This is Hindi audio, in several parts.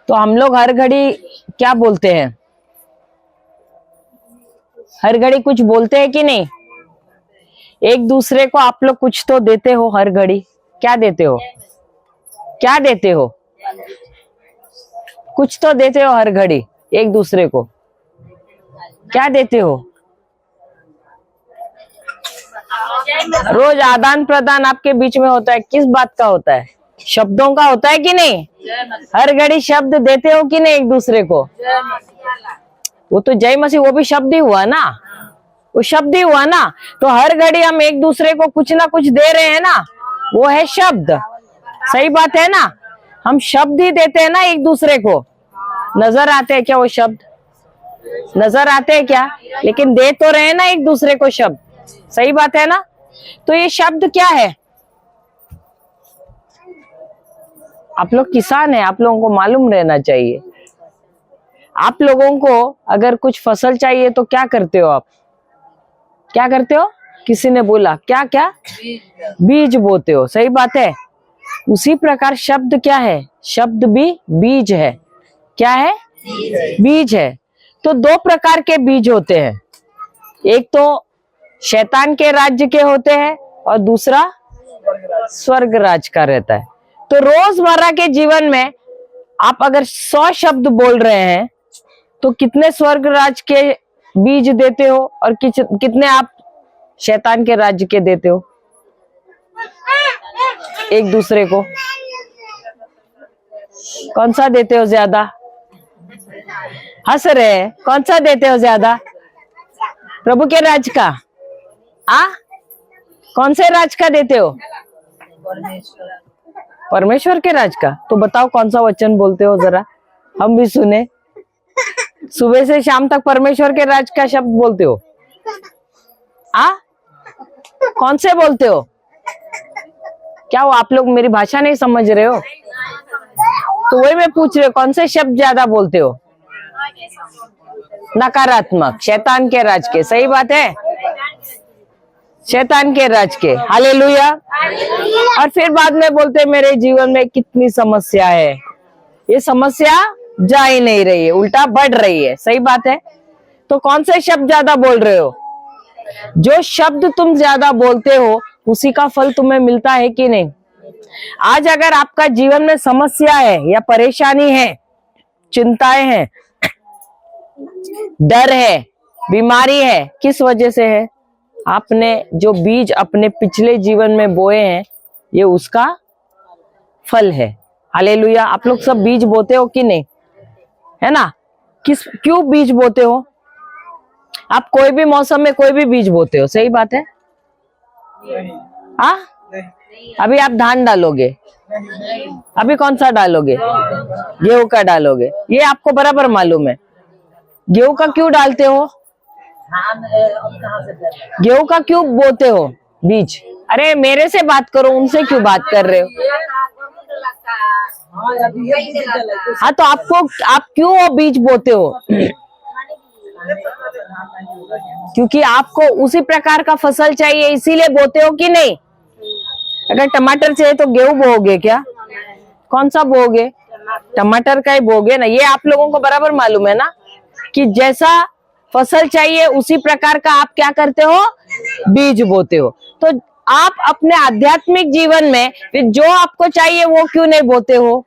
तो हम लोग हर घड़ी क्या बोलते हैं? हर घड़ी कुछ बोलते हैं कि नहीं? एक दूसरे को आप लोग कुछ तो देते हो हर घड़ी। क्या देते हो? क्या देते हो? कुछ तो देते हो हर घड़ी एक दूसरे को। क्या देते हो? रोज आदान प्रदान आपके बीच में होता है, किस बात का होता है? शब्दों का होता है कि नहीं? हर घड़ी शब्द देते हो कि नहीं एक दूसरे को? वो तो जय मसीह, वो भी शब्द ही हुआ ना, वो शब्द ही हुआ ना। तो हर घड़ी हम एक दूसरे को कुछ ना कुछ दे रहे हैं ना, वो है शब्द। सही बात है ना? हम शब्द ही देते हैं ना एक दूसरे को। नजर आते हैं क्या वो शब्द? नजर आते हैं क्या? लेकिन दे तो रहे हैं ना एक दूसरे को शब्द। सही बात है ना? तो ये शब्द क्या है? आप लोग किसान हैं, आप लोगों को मालूम रहना चाहिए। आप लोगों को अगर कुछ फसल चाहिए तो क्या करते हो आप? क्या करते हो? किसी ने बोला क्या क्या? बीज बोते हो। सही बात है। उसी प्रकार शब्द क्या है? शब्द भी बीज है। क्या है? बीज है। तो दो प्रकार के बीज होते हैं, एक तो शैतान के राज्य के होते हैं और दूसरा स्वर्ग राज का रहता है। तो रोजमर्रा के जीवन में आप अगर 100 शब्द बोल रहे हैं तो कितने स्वर्ग राज के बीज देते हो और कितने आप शैतान के राज्य के देते हो एक दूसरे को? कौन सा देते हो ज्यादा? हंस रहे हैं। कौन सा देते हो ज्यादा? प्रभु के राज का? कौन से राज का देते हो? परमेश्वर के राज का। तो बताओ कौन सा वचन बोलते हो जरा, हम भी सुने। सुबह से शाम तक परमेश्वर के राज का शब्द बोलते हो? कौन से बोलते हो? क्या वो आप लोग मेरी भाषा नहीं समझ रहे हो? तो वही मैं पूछ रही हूँ, कौन से शब्द ज्यादा बोलते हो? नकारात्मक, शैतान के राज के। सही बात है, शैतान के राज के। हालेलुया। और फिर बाद में बोलते मेरे जीवन में कितनी समस्या है, ये समस्या जा ही नहीं रही है, उल्टा बढ़ रही है। सही बात है। तो कौन से शब्द ज्यादा बोल रहे हो? जो शब्द तुम ज्यादा बोलते हो उसी का फल तुम्हें मिलता है कि नहीं? आज अगर आपका जीवन में समस्या है या परेशानी है, चिंताएं हैं, डर है, बीमारी है, किस वजह से है? आपने जो बीज अपने पिछले जीवन में बोए हैं ये उसका फल है। हालेलुया। आप लोग सब बीज बोते हो कि नहीं? है ना? क्यों बीज बोते हो? आप कोई भी मौसम में कोई भी बीज बोते हो। सही बात है। अभी आप धान डालोगे, अभी कौन सा डालोगे? गेहूं का डालोगे। ये आपको बराबर मालूम है। गेहूं का क्यों डालते हो? गेहूं का क्यों बोते हो बीज? अरे मेरे से बात करो, उनसे क्यों बात कर रहे हो? तो आप क्यों वो बीज बोते हो? क्योंकि आपको उसी प्रकार का फसल चाहिए, इसीलिए बोते हो कि नहीं? अगर टमाटर चाहिए तो गेहूं बोओगे क्या? कौन सा बोओगे? टमाटर का ही बोओगे ना। ये आप लोगों को बराबर मालूम है ना कि जैसा फसल चाहिए उसी प्रकार का आप क्या करते हो? बीज बोते हो। तो आप अपने आध्यात्मिक जीवन में जो आपको चाहिए वो क्यों नहीं बोते हो?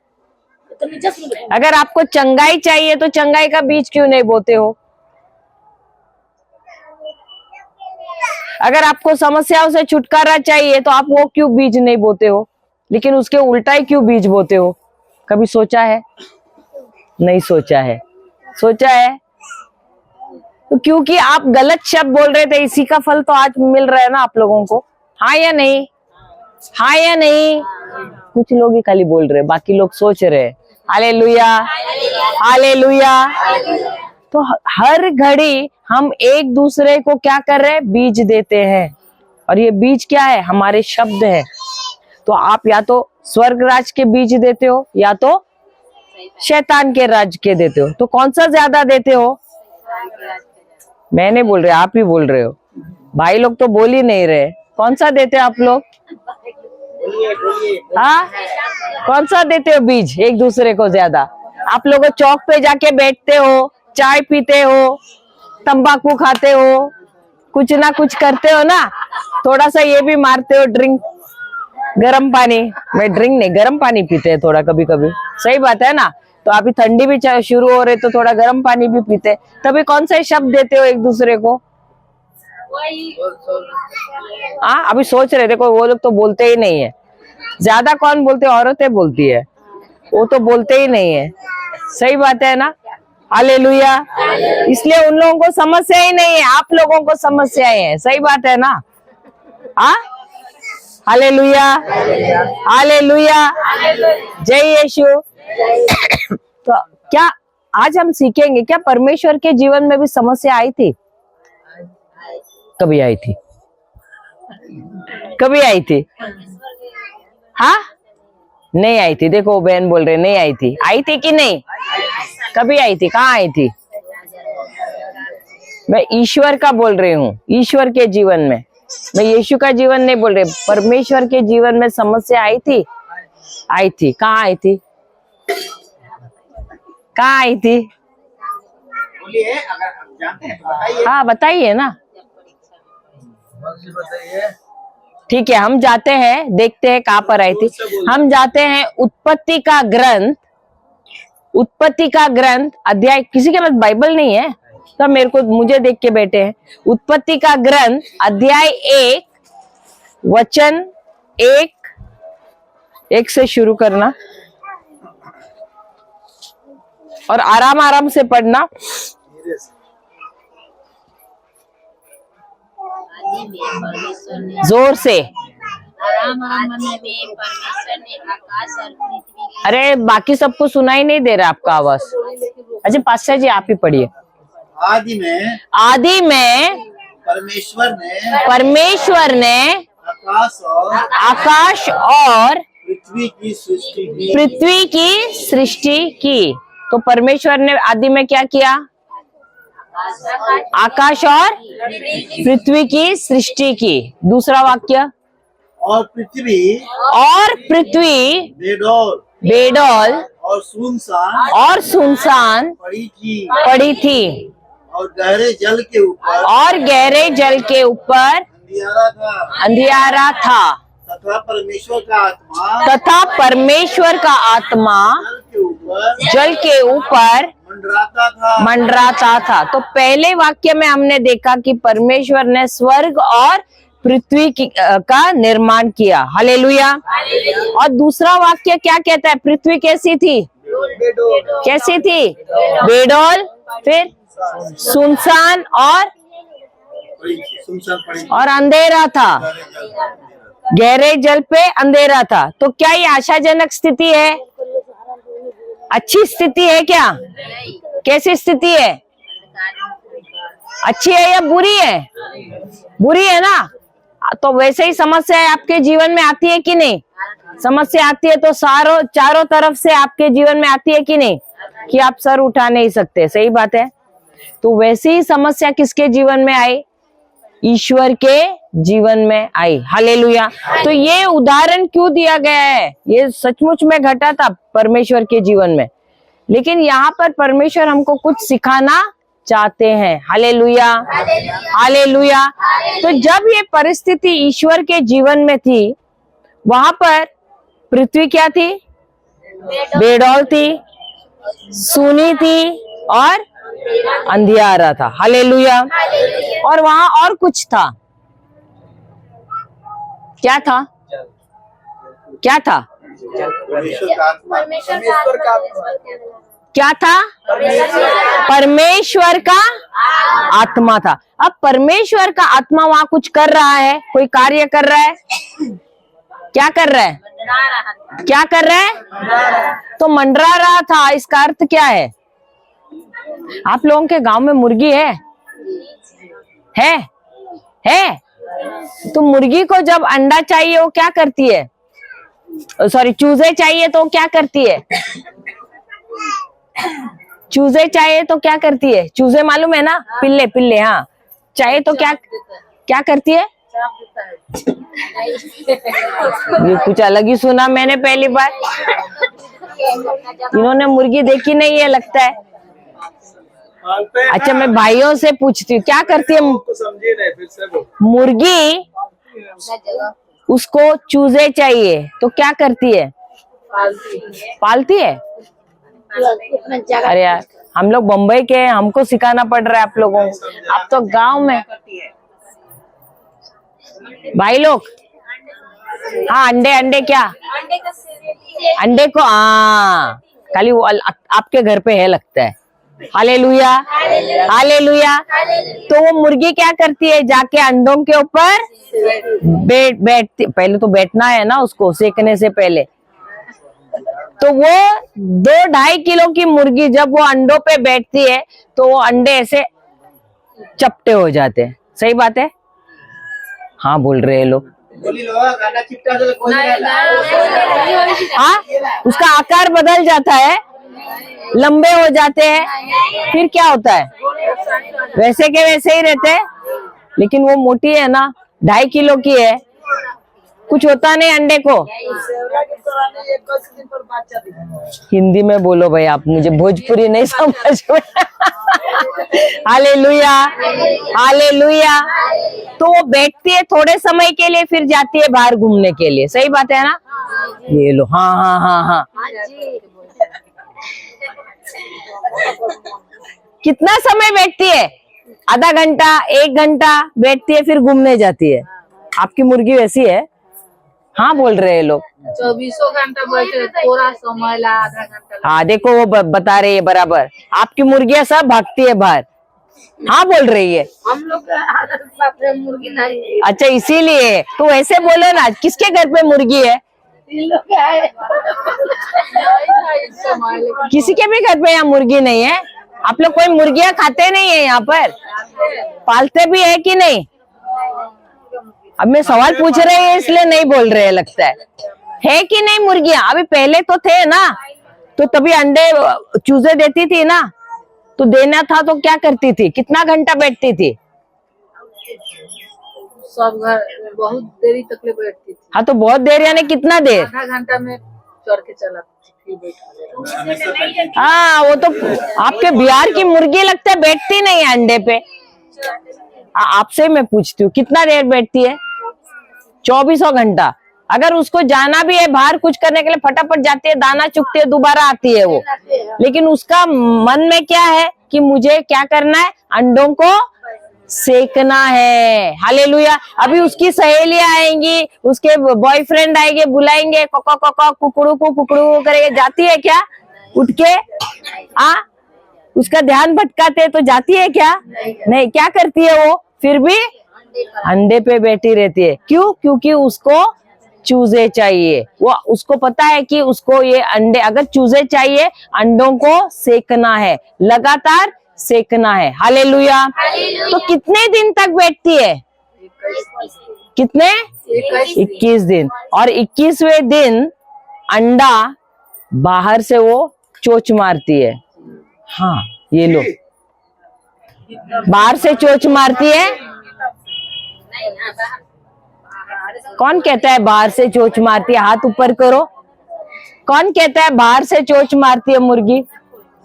अगर आपको चंगाई चाहिए तो चंगाई का बीज क्यों नहीं बोते हो? अगर आपको समस्याओं से छुटकारा चाहिए तो आप वो क्यों बीज नहीं बोते हो? लेकिन उसके उल्टा ही क्यों बीज बोते हो? कभी सोचा है? नहीं सोचा है। सोचा है तो क्योंकि आप गलत शब्द बोल रहे थे, इसी का फल तो आज मिल रहा है ना आप लोगों को। हाँ या नहीं? हाँ या नहीं? कुछ लोग ही खाली बोल रहे, बाकी लोग सोच रहे। Hallelujah, hallelujah. तो हर घड़ी हम एक दूसरे को क्या कर रहे हैं? बीज देते हैं। और ये बीज क्या है? हमारे शब्द है। तो आप या तो स्वर्ग राज के बीज देते हो या तो शैतान के राज के देते हो। तो कौन सा ज्यादा देते हो? मैं नहीं बोल रहे, आप ही बोल रहे हो। भाई लोग तो बोल ही नहीं रहे। कौन सा देते हैं आप लोग? हाँ, कौन सा देते हो बीज एक दूसरे को ज्यादा? आप लोग चौक पे जाके बैठते हो, चाय पीते हो, तंबाकू खाते हो, कुछ ना कुछ करते हो ना, थोड़ा सा ये भी मारते हो ड्रिंक, गर्म पानी। मैं ड्रिंक नहीं, गर्म पानी पीते हैं थोड़ा कभी कभी, सही बात है ना। तो अभी ठंडी भी शुरू हो रही तो थोड़ा गर्म पानी भी पीते हैं। तभी कौन से शब्द देते हो एक दूसरे को? हाँ, अभी सोच रहे थे, कोई वो लोग तो बोलते ही नहीं है ज्यादा। कौन बोलते? औरतें बोलती है, वो तो बोलते ही नहीं है। सही बात है ना? हालेलुया। इसलिए उन लोगों को समस्या ही नहीं है, आप लोगों को समस्याएं हैं। सही बात है ना? हाँ, हालेलुया, हालेलुया, जय यीशु। तो क्या आज हम सीखेंगे, क्या परमेश्वर के जीवन में भी समस्या आई थी? कभी आई थी? कभी आई थी? हाँ, नहीं आई थी। देखो बहन बोल रहे नहीं आई थी। आई थी कि नहीं? कभी आई थी? कहाँ आई थी? मैं ईश्वर का बोल रही हूँ, ईश्वर के जीवन में। मैं यीशु का जीवन नहीं बोल रही, परमेश्वर के जीवन में समस्या आई थी। आई थी। कहाँ आई थी? कहाँ आई थी? बोलिए, अगर आप जानते हैं तो बताइए। हाँ, बताइए ना। ठीक है, हम जाते हैं, देखते हैं कहाँ पर आई थी। हम जाते हैं उत्पत्ति का ग्रंथ, उत्पत्ति का ग्रंथ अध्याय, किसी के पास बाइबल नहीं है तो मेरे को, मुझे देख के बैठे हैं। उत्पत्ति का ग्रंथ अध्याय 1 वचन 1 से शुरू करना और आराम आराम से पढ़ना। जोर से। अरे बाकी सबको सुनाई नहीं दे रहा आपका आवाज। अच्छा पास्टर जी आप ही पढ़िए। आदि में परमेश्वर ने आकाश और पृथ्वी की सृष्टि की। तो परमेश्वर ने आदि में क्या किया? आकाश और पृथ्वी की सृष्टि की। दूसरा वाक्य, और पृथ्वी बेडौल और सुनसान पड़ी थी और गहरे जल के ऊपर अंधियारा था तथा परमेश्वर का आत्मा जल के ऊपर मंडराता था। तो पहले वाक्य में हमने देखा कि परमेश्वर ने स्वर्ग और पृथ्वी का निर्माण किया। हालेलुया। और दूसरा वाक्य क्या कहता है? पृथ्वी कैसी थी? कैसी थी? बेडौल, फिर सुनसान और अंधेरा था, गहरे जल पे अंधेरा था। तो क्या ये आशाजनक स्थिति है? अच्छी स्थिति है क्या? कैसी स्थिति है? अच्छी है या बुरी है? बुरी है ना। तो वैसे ही समस्या आपके जीवन में आती है कि नहीं? समस्या आती है तो चारों तरफ से आपके जीवन में आती है कि नहीं, कि आप सर उठा नहीं सकते। सही बात है। तो वैसे ही समस्या किसके जीवन में आई? ईश्वर के जीवन में आई। हालेलुया। तो ये उदाहरण क्यों दिया गया है? ये सचमुच में घटा था परमेश्वर के जीवन में, लेकिन यहाँ पर परमेश्वर हमको कुछ सिखाना चाहते हैं। Hallelujah, hallelujah. तो जब ये परिस्थिति ईश्वर के जीवन में थी, वहां पर पृथ्वी क्या थी? बेडौल थी, सूनी थी और अंधियारा था। हालेलुया। और वहां और कुछ था। क्या था? क्या था? क्या था? परमेश्वर का आत्मा था। अब परमेश्वर का आत्मा वहां कुछ कर रहा है, कोई कार्य कर रहा है। क्या कर रहा है? क्या कर रहा है? तो मंडरा रहा था। इसका अर्थ क्या है? आप लोगों के गांव में मुर्गी है? तो मुर्गी को जब अंडा चाहिए वो क्या करती है? सॉरी, चूजे चाहिए तो क्या करती है? चूजे चाहिए तो क्या करती है? चूजे मालूम है ना? पिल्ले। हाँ, चाहिए तो क्या करती है? ये कुछ अलग ही सुना मैंने पहली बार। इन्होंने मुर्गी देखी नहीं है लगता है। अच्छा मैं भाइयों से पूछती हूँ, क्या करती है समझे नहीं फिर से बोल। मुर्गी? उसको चूजे चाहिए तो क्या करती है? पालती है। अरे यार हम लोग बम्बई के हैं, हमको सिखाना पड़ रहा है आप लोगों को। आप तो गांव में भाई लोग। हाँ अंडे क्या? अंडे को हाँ खाली वो आपके घर पे है लगता है। Hallelujah hallelujah. तो वो मुर्गी क्या करती है? जाके अंडों के ऊपर बैठती। पहले तो बैठना है ना उसको सेकने से पहले। तो वो 2-2.5 किलो की मुर्गी जब वो अंडों पे बैठती है तो वो अंडे ऐसे चपटे हो जाते हैं। सही बात है? हाँ बोल रहे हैं लोग। हाँ उसका आकार बदल जाता है, लंबे हो जाते हैं, फिर क्या होता है? वैसे के वैसे ही रहते हैं। लेकिन वो मोटी है ना, 2.5 किलो की है, कुछ होता नहीं अंडे को। हिंदी में बोलो भाई आप, मुझे भोजपुरी नहीं समझ में। Hallelujah hallelujah. तो वो बैठती है थोड़े समय के लिए, फिर जाती है बाहर घूमने के लिए। सही बात है ना? ये लो हाँ हाँ हाँ हाँ। कितना समय बैठती है? आधा घंटा 1 घंटा बैठती है, फिर घूमने जाती है। आपकी मुर्गी वैसी है? हाँ बोल रहे हैं लोग। 24 घंटा बैठे, थोड़ा समय ला आधा घंटा। हाँ देखो वो बता रही है बराबर। आपकी मुर्गियां सब भागती है बाहर। हाँ बोल रही है। हम लोग का आदत बाप रे मुर्गी नहीं। अच्छा इसीलिए तो ऐसे बोलो ना। किसके घर पे मुर्गी है? इन लोग का है। समय लेकिन किसी के भी घर पे यहाँ मुर्गी नहीं है? आप लोग कोई मुर्गियां खाते नहीं है यहाँ पर? पालते भी है कि नहीं? अब मैं सवाल पूछ रही है इसलिए नहीं बोल रहे लगता है कि नहीं मुर्गियां? अभी पहले तो थे ना, तो तभी अंडे चूजे देती थी ना, तो देना था तो क्या करती थी? कितना घंटा बैठती थी? सब घर बहुत देरी तक ले बैठती थी। हाँ तो बहुत देर यानी कितना देर? आधा घंटा में चढ़ के चला फिर बैठा। हाँ वो तो आपके बिहार की मुर्गी लगता है बैठती नहीं है अंडे पे। आपसे मैं पूछती हूँ कितना देर बैठती है? 24 घंटा। अगर उसको जाना भी है बाहर कुछ करने के लिए, फटाफट जाती है, दाना चुगती है, दोबारा आती है वो। लेकिन उसका मन में क्या है कि मुझे क्या करना है? अंडों को सेकना है। हालेलुया। अभी उसकी सहेलियां आएंगी, उसके बॉयफ्रेंड आएंगे, बुलाएंगे, कोको कोको कुकड़ू करेंगे, जाती है क्या उठ के? उसका ध्यान भटकाते तो जाती है क्या? नहीं। क्या करती है वो? फिर भी अंडे पे बैठी रहती है। क्यों? क्योंकि उसको चूजे चाहिए। वो उसको पता है कि उसको ये अंडे, अगर चूजे चाहिए, अंडों को सेकना है, लगातार सेकना है। हालेलुया। तो कितने दिन तक बैठती है? कितने? 21 दिन। और 21वें दिन अंडा बाहर से वो चोंच मारती है। हाँ ये लो, बाहर से चोंच मारती है। कौन कहता है बाहर से चोंच मारती है? हाथ ऊपर करो। कौन कहता है बाहर से चोंच मारती है मुर्गी?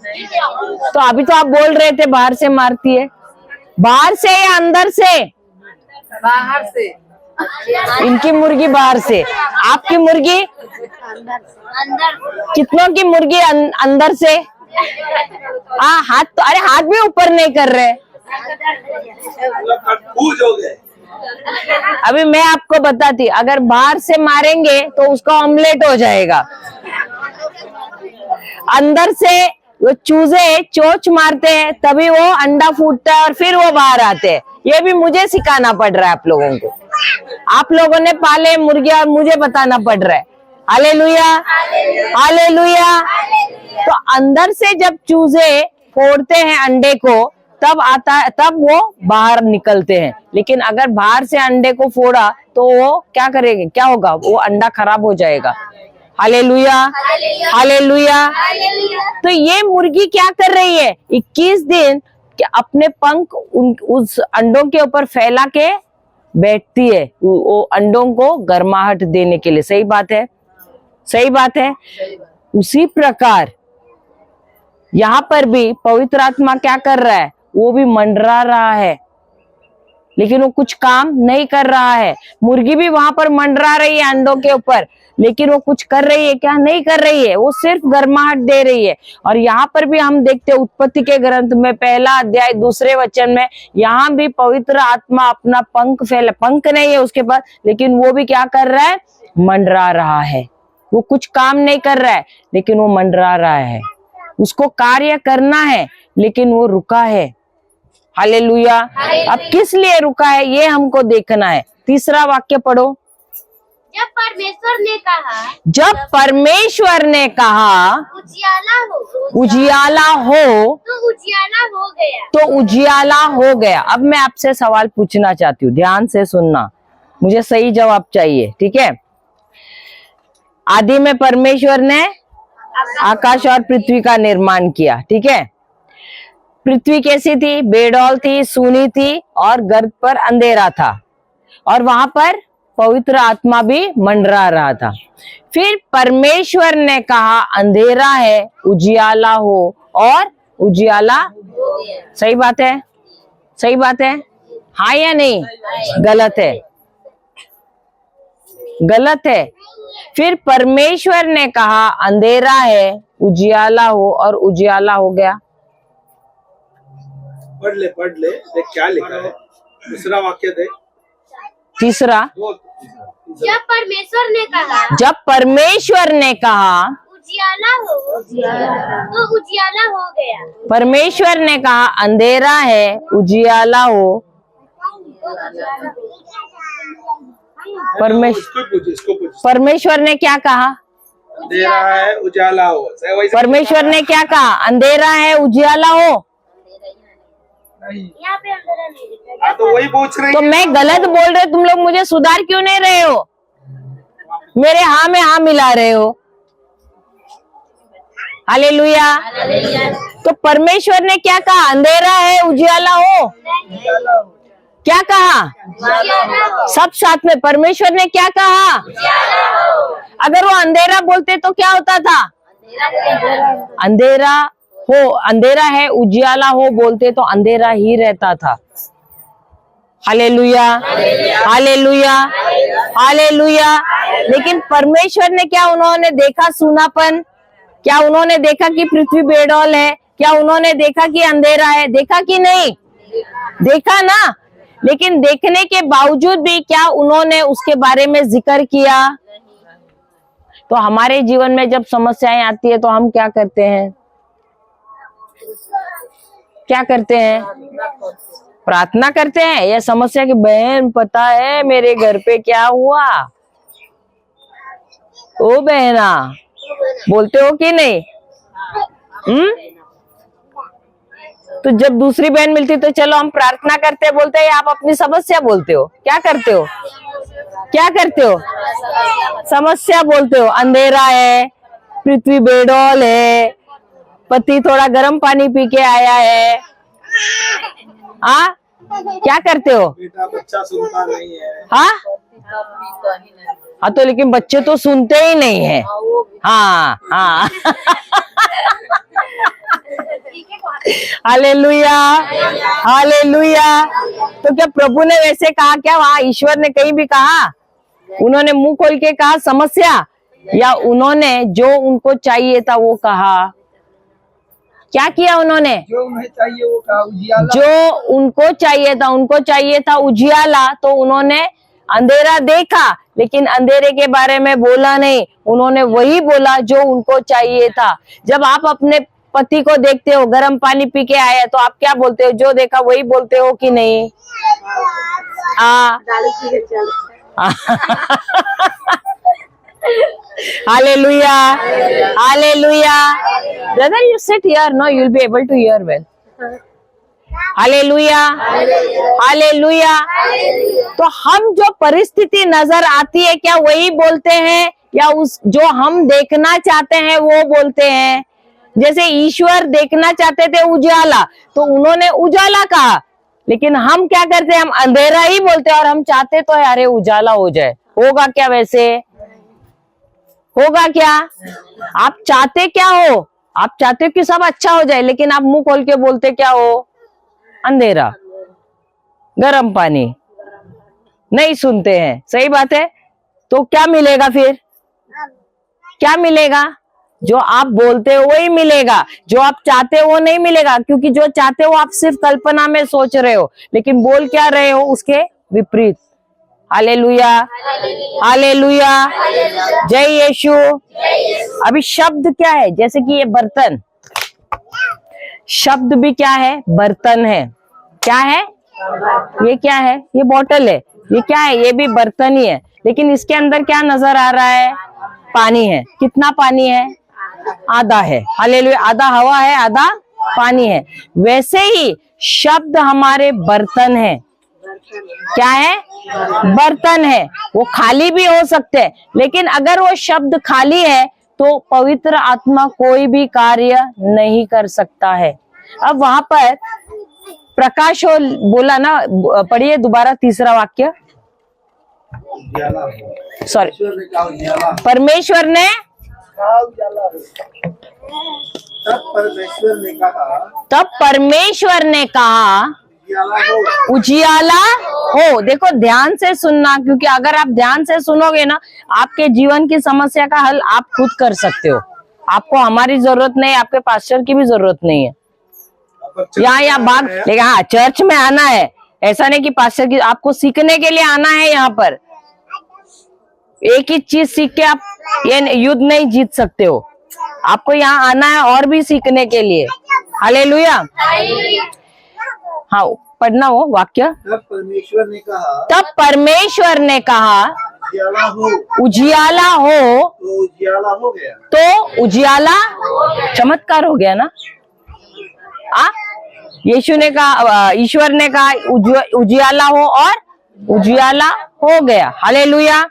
तो अभी तो आप बोल रहे थे बाहर से मारती है। बाहर से या अंदर से? बाहर से। इनकी मुर्गी बाहर से, आपकी मुर्गी? कितनों की मुर्गी अंदर से? हाथ तो, अरे हाथ भी ऊपर नहीं कर रहे। अभी मैं आपको बताती, अगर बाहर से मारेंगे तो उसका ऑमलेट हो जाएगा। अंदर से वो चूजे चोंच मारते हैं, तभी वो अंडा फूटता है और फिर वो बाहर आते हैं। ये भी मुझे सिखाना पड़ रहा है आप लोगों को। आप लोगों ने पाले मुर्गियां और मुझे बताना पड़ रहा है। Hallelujah hallelujah. तो अंदर से जब चूजे फोड़ते हैं अंडे को, तब आता है, तब वो बाहर निकलते हैं। लेकिन अगर बाहर से अंडे को फोड़ा तो वो क्या करेंगे? क्या होगा? वो अंडा खराब हो जाएगा। Hallelujah hallelujah. तो ये मुर्गी क्या कर रही है? 21 दिन के अपने पंख उस अंडों के ऊपर फैला के बैठती है वो अंडों को गर्माहट देने के लिए। सही बात है, सही बात है। उसी प्रकार यहाँ पर भी पवित्र आत्मा क्या कर रहा है, वो भी मंडरा रहा है, लेकिन वो कुछ काम नहीं कर रहा है। मुर्गी भी वहां पर मंडरा रही है अंडों के ऊपर, लेकिन वो कुछ कर रही है क्या? नहीं कर रही है, वो सिर्फ गर्माहट दे रही है। और यहाँ पर भी हम देखते हैं उत्पत्ति के ग्रंथ में 1 अध्याय 2 वचन में, यहाँ भी पवित्र आत्मा अपना पंख नहीं है उसके पास, लेकिन वो भी क्या कर रहा है? मंडरा रहा है। वो कुछ काम नहीं कर रहा है, लेकिन वो मंडरा रहा है। उसको कार्य करना है, लेकिन वो रुका है। हालेलुया। अब किस लिए रुका है ये हमको देखना है। 3 वाक्य पढ़ो। जब परमेश्वर ने कहा उजियाला हो तो उजियाला हो गया। तो उजियाला हो गया। अब मैं आपसे सवाल पूछना चाहती हूँ, ध्यान से सुनना, मुझे सही जवाब चाहिए, ठीक है। आदि में परमेश्वर ने आकाश और पृथ्वी का निर्माण किया, ठीक है। पृथ्वी कैसी थी? बेडौल थी, सूनी थी और गर्त पर अंधेरा था, और वहां पर पवित्र आत्मा भी मंडरा रहा था। फिर परमेश्वर ने कहा अंधेरा है, उजियाला हो, और उजियाला। सही बात है, सही बात है, हाँ या नहीं? गलत है, गलत है। फिर परमेश्वर ने कहा अंधेरा है, उजियाला हो, और उजियाला हो गया। पढ़ ले देख क्या लिखा है। दूसरा वाक्य देख। तीसरा, जब परमेश्वर ने कहा उजियाला हो तो उजियाला हो गया। परमेश्वर ने कहा अंधेरा है, उजियाला हो। परमेश्वर ने क्या कहा? अंधेरा है उजाला हो। परमेश्वर ने क्या कहा? अंधेरा है, उजियाला हो। यहाँ पे अंधेरा नहीं दिखा। हाँ, तो वही पूछ रही तो मैं गलत बोल रहे, तुम लोग मुझे सुधार क्यों नहीं रहे हो? मेरे हाँ में हाँ मिला रहे हो। हालेलुया। तो परमेश्वर ने क्या कहा? अंधेरा है, उजियाला हो। क्या कहा? सब साथ में, परमेश्वर ने क्या कहा? अगर वो अंधेरा बोलते तो क्या होता था? अंधेरा हो, अंधेरा है, उजियाला हो बोलते तो अंधेरा ही रहता था। Hallelujah, hallelujah, hallelujah. लेकिन परमेश्वर ने क्या, उन्होंने देखा सूनापन? क्या उन्होंने देखा कि पृथ्वी बेडौल है? क्या उन्होंने देखा कि अंधेरा है? देखा कि नहीं? देखा ना। लेकिन देखने के बावजूद भी क्या उन्होंने उसके बारे में जिक्र किया? तो हमारे जीवन में जब समस्याएं आती है तो हम क्या करते हैं? क्या करते हैं? प्रार्थना करते हैं या समस्या की बहन पता है मेरे घर पे क्या हुआ? ओ बहना, बोलते हो कि नहीं? तो जब दूसरी बहन मिलती तो चलो हम प्रार्थना करते हैं, बोलते हैं आप अपनी समस्या बोलते हो। क्या करते हो? क्या करते हो? समस्या बोलते हो। अंधेरा है, पृथ्वी बेडौल है, पति थोड़ा गर्म पानी पी के आया है। क्या करते हो? बेटा बच्चा सुनता नहीं है। हाँ तो लेकिन बच्चे तो सुनते ही नहीं है। हाँ हाँ। Hallelujah, hallelujah. तो क्या प्रभु ने वैसे कहा क्या? वहाँ ईश्वर ने कहीं भी कहा? उन्होंने मुंह खोल के कहा समस्या, या उन्होंने जो उनको चाहिए था वो कहा? क्या किया उन्होंने? जो उन्हें चाहिए वो कहा उजियाला। जो उनको चाहिए था उजियाला, तो उन्होंने अंधेरा देखा, लेकिन अंधेरे के बारे में बोला नहीं। उन्होंने वही बोला जो उनको चाहिए था। जब आप अपने पति को देखते हो गर्म पानी पी के आया, तो आप क्या बोलते हो? जो देखा वही बोलते हो कि नहीं? Hallelujah, hallelujah. Brother, you sit here, no, you'll be able to hear well. Hallelujah, hallelujah. तो हम जो परिस्थिति नजर आती है क्या वही बोलते हैं, या उस जो हम देखना चाहते हैं वो बोलते हैं? जैसे ईश्वर देखना चाहते थे उजाला, तो उन्होंने उजाला कहा, लेकिन हम क्या करते हैं, हम अंधेरा ही बोलते हैं और हम चाहते तो है अरे उजाला हो जाए। होगा क्या वैसे? होगा क्या? आप चाहते क्या हो? आप चाहते हो कि सब अच्छा हो जाए, लेकिन आप मुंह खोल के बोलते क्या हो? अंधेरा, गर्म पानी, नहीं सुनते हैं। सही बात है। तो क्या मिलेगा फिर? क्या मिलेगा? जो आप बोलते हो वही मिलेगा, जो आप चाहते हो वो नहीं मिलेगा, क्योंकि जो चाहते हो आप सिर्फ कल्पना में सोच रहे हो, लेकिन बोल क्या रहे हो? उसके विपरीत। हालेलुया, हालेलुया, जय यीशु। अभी शब्द क्या है? जैसे कि ये बर्तन, शब्द भी क्या है? बर्तन है। क्या है? ये क्या है? ये बोतल है। ये क्या है? ये भी बर्तन ही है, लेकिन इसके अंदर क्या नजर आ रहा है? पानी है। कितना पानी है? आधा है। हालेलुया। आधा हवा है, आधा पानी है। वैसे ही शब्द हमारे बर्तन है। क्या है? बर्तन है। वो खाली भी हो सकते हैं, लेकिन अगर वो शब्द खाली है तो पवित्र आत्मा कोई भी कार्य नहीं कर सकता है। अब वहां पर प्रकाश हो बोला ना, पढ़िए दोबारा तीसरा वाक्य। सॉरी, परमेश्वर ने तब परमेश्वर ने कहा उजियाला हो। देखो ध्यान से सुनना, क्योंकि अगर आप ध्यान से सुनोगे ना, आपके जीवन की समस्या का हल आप खुद कर सकते हो। आपको हमारी जरूरत नहीं, आपके पास्टर की भी जरूरत नहीं है। यहाँ भाग, लेकिन हाँ चर्च में आना है, ऐसा नहीं कि पास्टर की, आपको सीखने के लिए आना है। यहाँ पर एक ही चीज सीख के आप ये युद्ध नहीं जीत सकते हो। आपको यहाँ आना है और भी सीखने के लिए। हालेलुया। हाँ, पढ़ना हो वाक्य। तब परमेश्वर ने कहा, तब परमेश्वर ने कहा उजियाला हो, उजियाला हो, तो उजियाला हो गया। तो उजियाला, चमत्कार हो गया ना। यीशु ने कहा, ईश्वर ने कहा उजियाला हो और उजियाला हो गया। हालेलुया।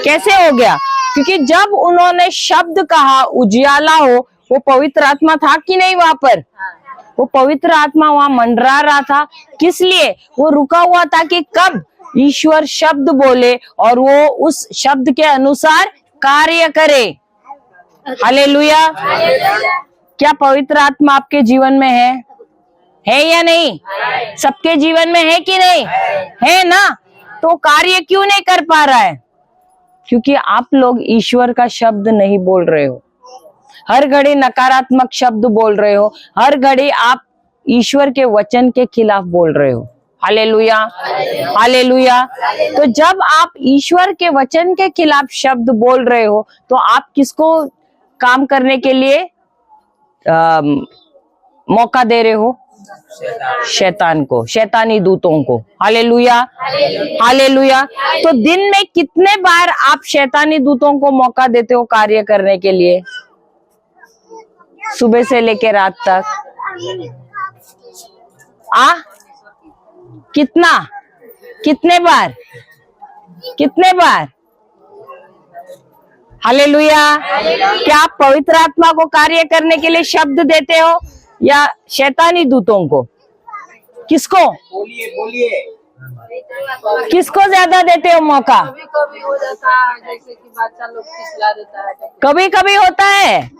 कैसे हो गया? क्योंकि जब उन्होंने शब्द कहा उजियाला हो, वो पवित्र आत्मा था कि नहीं वहां पर? वो पवित्र आत्मा वहां मंडरा रहा था। किस लिए? वो रुका हुआ था कि कब ईश्वर शब्द बोले और वो उस शब्द के अनुसार कार्य करे। हालेलुया। क्या पवित्र आत्मा आपके जीवन में है या नहीं? सबके जीवन में है कि नहीं? है ना। तो कार्य क्यों नहीं कर पा रहा है? क्योंकि आप लोग ईश्वर का शब्द नहीं बोल रहे हो। हर घड़ी नकारात्मक शब्द बोल रहे हो। हर घड़ी आप ईश्वर के वचन के खिलाफ बोल रहे हो। Hallelujah, hallelujah. तो जब आप ईश्वर के वचन के खिलाफ शब्द बोल रहे हो, तो आप किसको काम करने के लिए मौका दे रहे हो? शैतान को, शैतानी दूतों को। Hallelujah, hallelujah. तो दिन में कितने बार आप शैतानी दूतों को मौका देते हो कार्य करने के लिए? सुबह से लेके रात तक। कितना? कितने बार? कितने बार? हालेलुया। क्या आप पवित्र आत्मा को कार्य करने के लिए शब्द देते हो या शैतानी दूतों को? किसको? बोलिए बोलिए। किसको ज्यादा देते हो मौका? कभी कभी हो जाता है, जैसे कि बच्चा लोग फिसला देता है। कभी कभी होता है।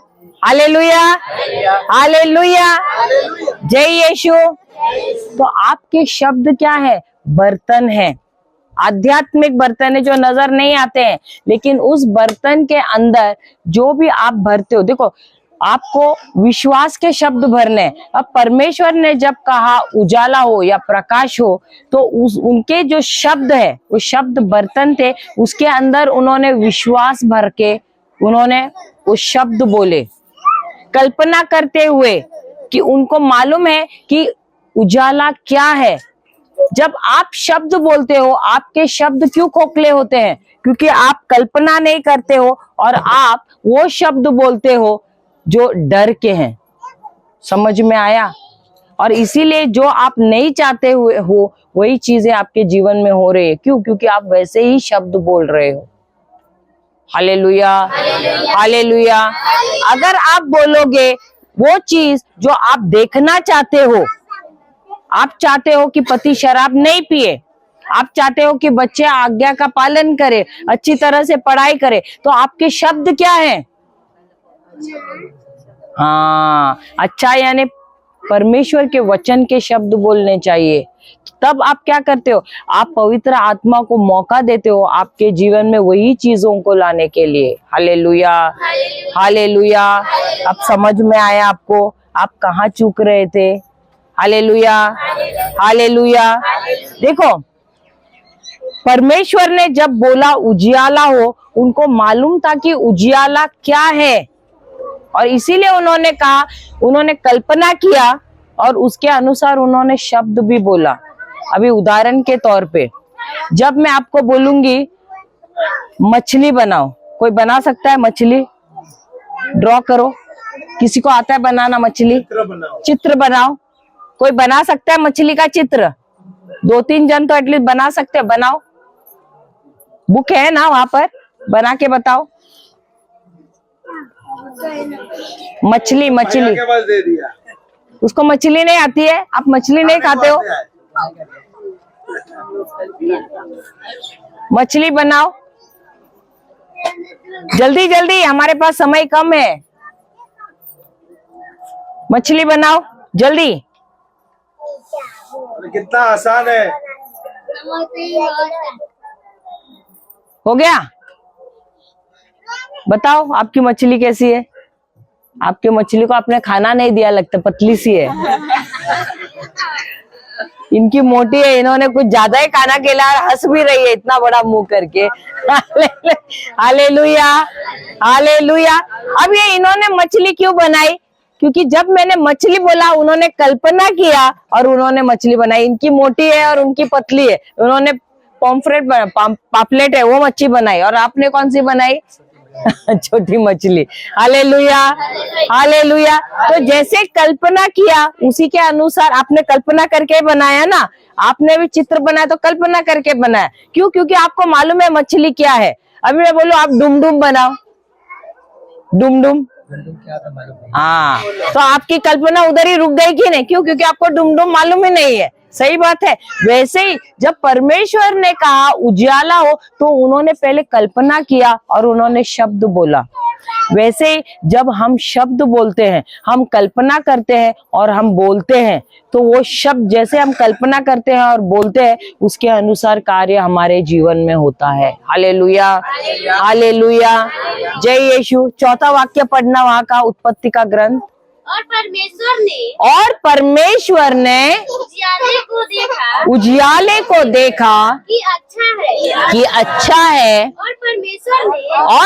हालेलुया, हालेलुया, जय यीशु। तो आपके शब्द क्या है? बर्तन है। आध्यात्मिक बर्तन है जो नजर नहीं आते हैं, लेकिन उस बर्तन के अंदर जो भी आप भरते हो, देखो आपको विश्वास के शब्द भरने। अब परमेश्वर ने जब कहा उजाला हो या प्रकाश हो, तो उनके जो शब्द है वो शब्द बर्तन थे, उसके अंदर उन्होंने विश्वास भर के उन्होंने वो शब्द बोले, कल्पना करते हुए कि उनको मालूम है कि उजाला क्या है। जब आप शब्द बोलते हो, आपके शब्द क्यों खोखले होते हैं? क्योंकि आप कल्पना नहीं करते हो और आप वो शब्द बोलते हो जो डर के हैं। समझ में आया? और इसीलिए जो आप नहीं चाहते हुए हो वही चीजें आपके जीवन में हो रही है। क्यों? क्योंकि आप वैसे ही शब्द बोल रहे हो। Hallelujah, hallelujah. अगर आप बोलोगे वो चीज जो आप देखना चाहते हो, आप चाहते हो कि पति शराब नहीं पिए, आप चाहते हो कि बच्चे आज्ञा का पालन करे, अच्छी तरह से पढ़ाई करे, तो आपके शब्द क्या है? हाँ, अच्छा यानी परमेश्वर के वचन के शब्द बोलने चाहिए। तब आप क्या करते हो? आप पवित्र आत्मा को मौका देते हो आपके जीवन में वही चीजों को लाने के लिए। Hallelujah, hallelujah. अब समझ में आया आपको आप कहाँ चूक रहे थे? Hallelujah, hallelujah. देखो, परमेश्वर ने जब बोला उजियाला हो, उनको मालूम था कि उजियाला क्या है, और इसीलिए उन्होंने कहा, उन्होंने कल्पना किया और उसके अनुसार उन्होंने शब्द भी बोला। अभी उदाहरण के तौर पे जब मैं आपको बोलूंगी मछली बनाओ, कोई बना सकता है मछली? ड्रॉ करो। किसी को आता है बनाना मछली? चित्र बनाओ। कोई बना सकता है मछली का चित्र? 2-3 जन तो एटलीस्ट बना सकते हैं। बनाओ, बुक है ना वहां पर, बना के बताओ। मछली, मछली के पास दे दिया। उसको मछली नहीं आती है? आप मछली नहीं खाते हो? मछली बनाओ जल्दी जल्दी, हमारे पास समय कम है। मछली बनाओ जल्दी। कितना आसान है। हो गया? बताओ आपकी मछली कैसी है? आपके मछली को आपने खाना नहीं दिया, लगता पतली सी है। इनकी मोटी है, इन्होंने कुछ ज्यादा ही खाना खिलाया और हंस भी रही है इतना बड़ा मुंह करके। Hallelujah, hallelujah. अब ये इन्होंने मछली क्यों बनाई? क्योंकि जब मैंने मछली बोला उन्होंने कल्पना किया और उन्होंने मछली बनाई। इनकी मोटी है और उनकी पतली है, उन्होंने पॉम्फ्रेट पापलेट है वो मच्छी बनाई, और आपने कौन सी बनाई? छोटी मछली। Hallelujah, hallelujah. तो जैसे कल्पना किया उसी के अनुसार आपने कल्पना करके बनाया ना। आपने भी चित्र बनाया तो कल्पना करके बनाया। क्यों? क्योंकि आपको मालूम है मछली क्या है। अभी मैं बोलूं आप डुमडुम बनाओ, डुमडुम। हाँ, तो आपकी कल्पना उधर ही रुक गई कि नहीं? क्यों? क्योंकि आपको डुमडुम मालूम ही नहीं है। सही बात है। वैसे ही जब परमेश्वर ने कहा उजियाला हो, तो उन्होंने पहले कल्पना किया और उन्होंने शब्द बोला। वैसे ही जब हम शब्द बोलते हैं, हम कल्पना करते हैं और हम बोलते हैं, तो वो शब्द जैसे हम कल्पना करते हैं और बोलते हैं उसके अनुसार कार्य हमारे जीवन में होता है। Hallelujah, hallelujah. जय यीशु। चौथा वाक्य पढ़ना वहां का, उत्पत्ति का ग्रंथ। और परमेश्वर ने उजियाले को देखा कि अच्छा है, और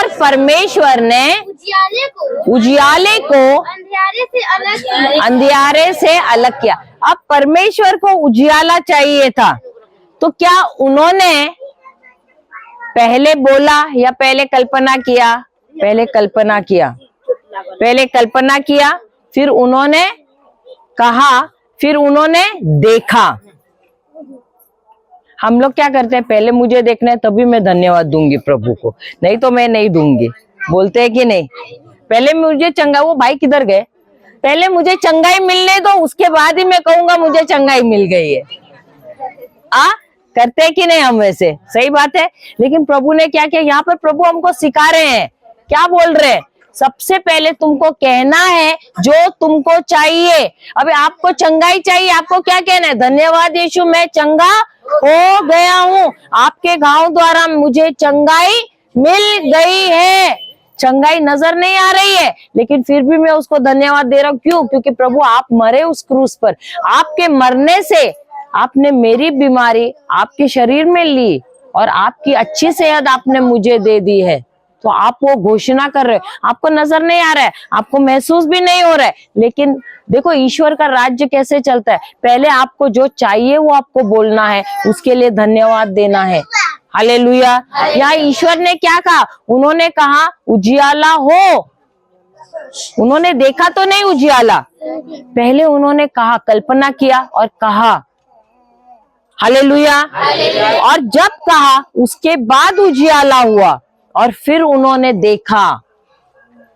परमेश्वर ने उजियाले को अंधियारे से अलग किया। अब परमेश्वर को उजियाला चाहिए था, तो क्या उन्होंने पहले बोला या पहले कल्पना किया? पहले कल्पना किया, पहले कल्पना किया, फिर उन्होंने कहा, फिर उन्होंने देखा। हम लोग क्या करते हैं? पहले मुझे देखना है तभी मैं धन्यवाद दूंगी प्रभु को, नहीं तो मैं नहीं दूंगी। बोलते हैं कि नहीं? पहले मुझे चंगा, वो भाई किधर गए? पहले मुझे चंगाई मिलने दो, उसके बाद ही मैं कहूंगा मुझे चंगाई मिल गई है। करते हैं कि नहीं हम वैसे? सही बात है। लेकिन प्रभु ने क्या किया यहाँ पर? प्रभु हमको सिखा रहे हैं। क्या बोल रहे हैं? सबसे पहले तुमको कहना है जो तुमको चाहिए। अभी आपको चंगाई चाहिए, आपको क्या कहना है? धन्यवाद यीशु, मैं चंगा हो गया हूँ, आपके घाव द्वारा मुझे चंगाई मिल गई है। चंगाई नजर नहीं आ रही है, लेकिन फिर भी मैं उसको धन्यवाद दे रहा हूँ। क्यों? क्योंकि प्रभु आप मरे उस क्रूस पर, आपके मरने से आपने मेरी बीमारी आपके शरीर में ली और आपकी अच्छी सेहत आपने मुझे दे दी है। तो आप वो घोषणा कर रहे हो, आपको नजर नहीं आ रहा है, आपको महसूस भी नहीं हो रहा है, लेकिन देखो ईश्वर का राज्य कैसे चलता है। पहले आपको जो चाहिए वो आपको बोलना है, उसके लिए धन्यवाद देना है। हालेलुया। यहाँ ईश्वर ने क्या कहा? उन्होंने कहा उजियाला हो। उन्होंने देखा तो नहीं उजियाला, पहले उन्होंने कहा, कल्पना किया और कहा। हालेलुया। और जब कहा उसके बाद उजियाला हुआ और फिर उन्होंने देखा।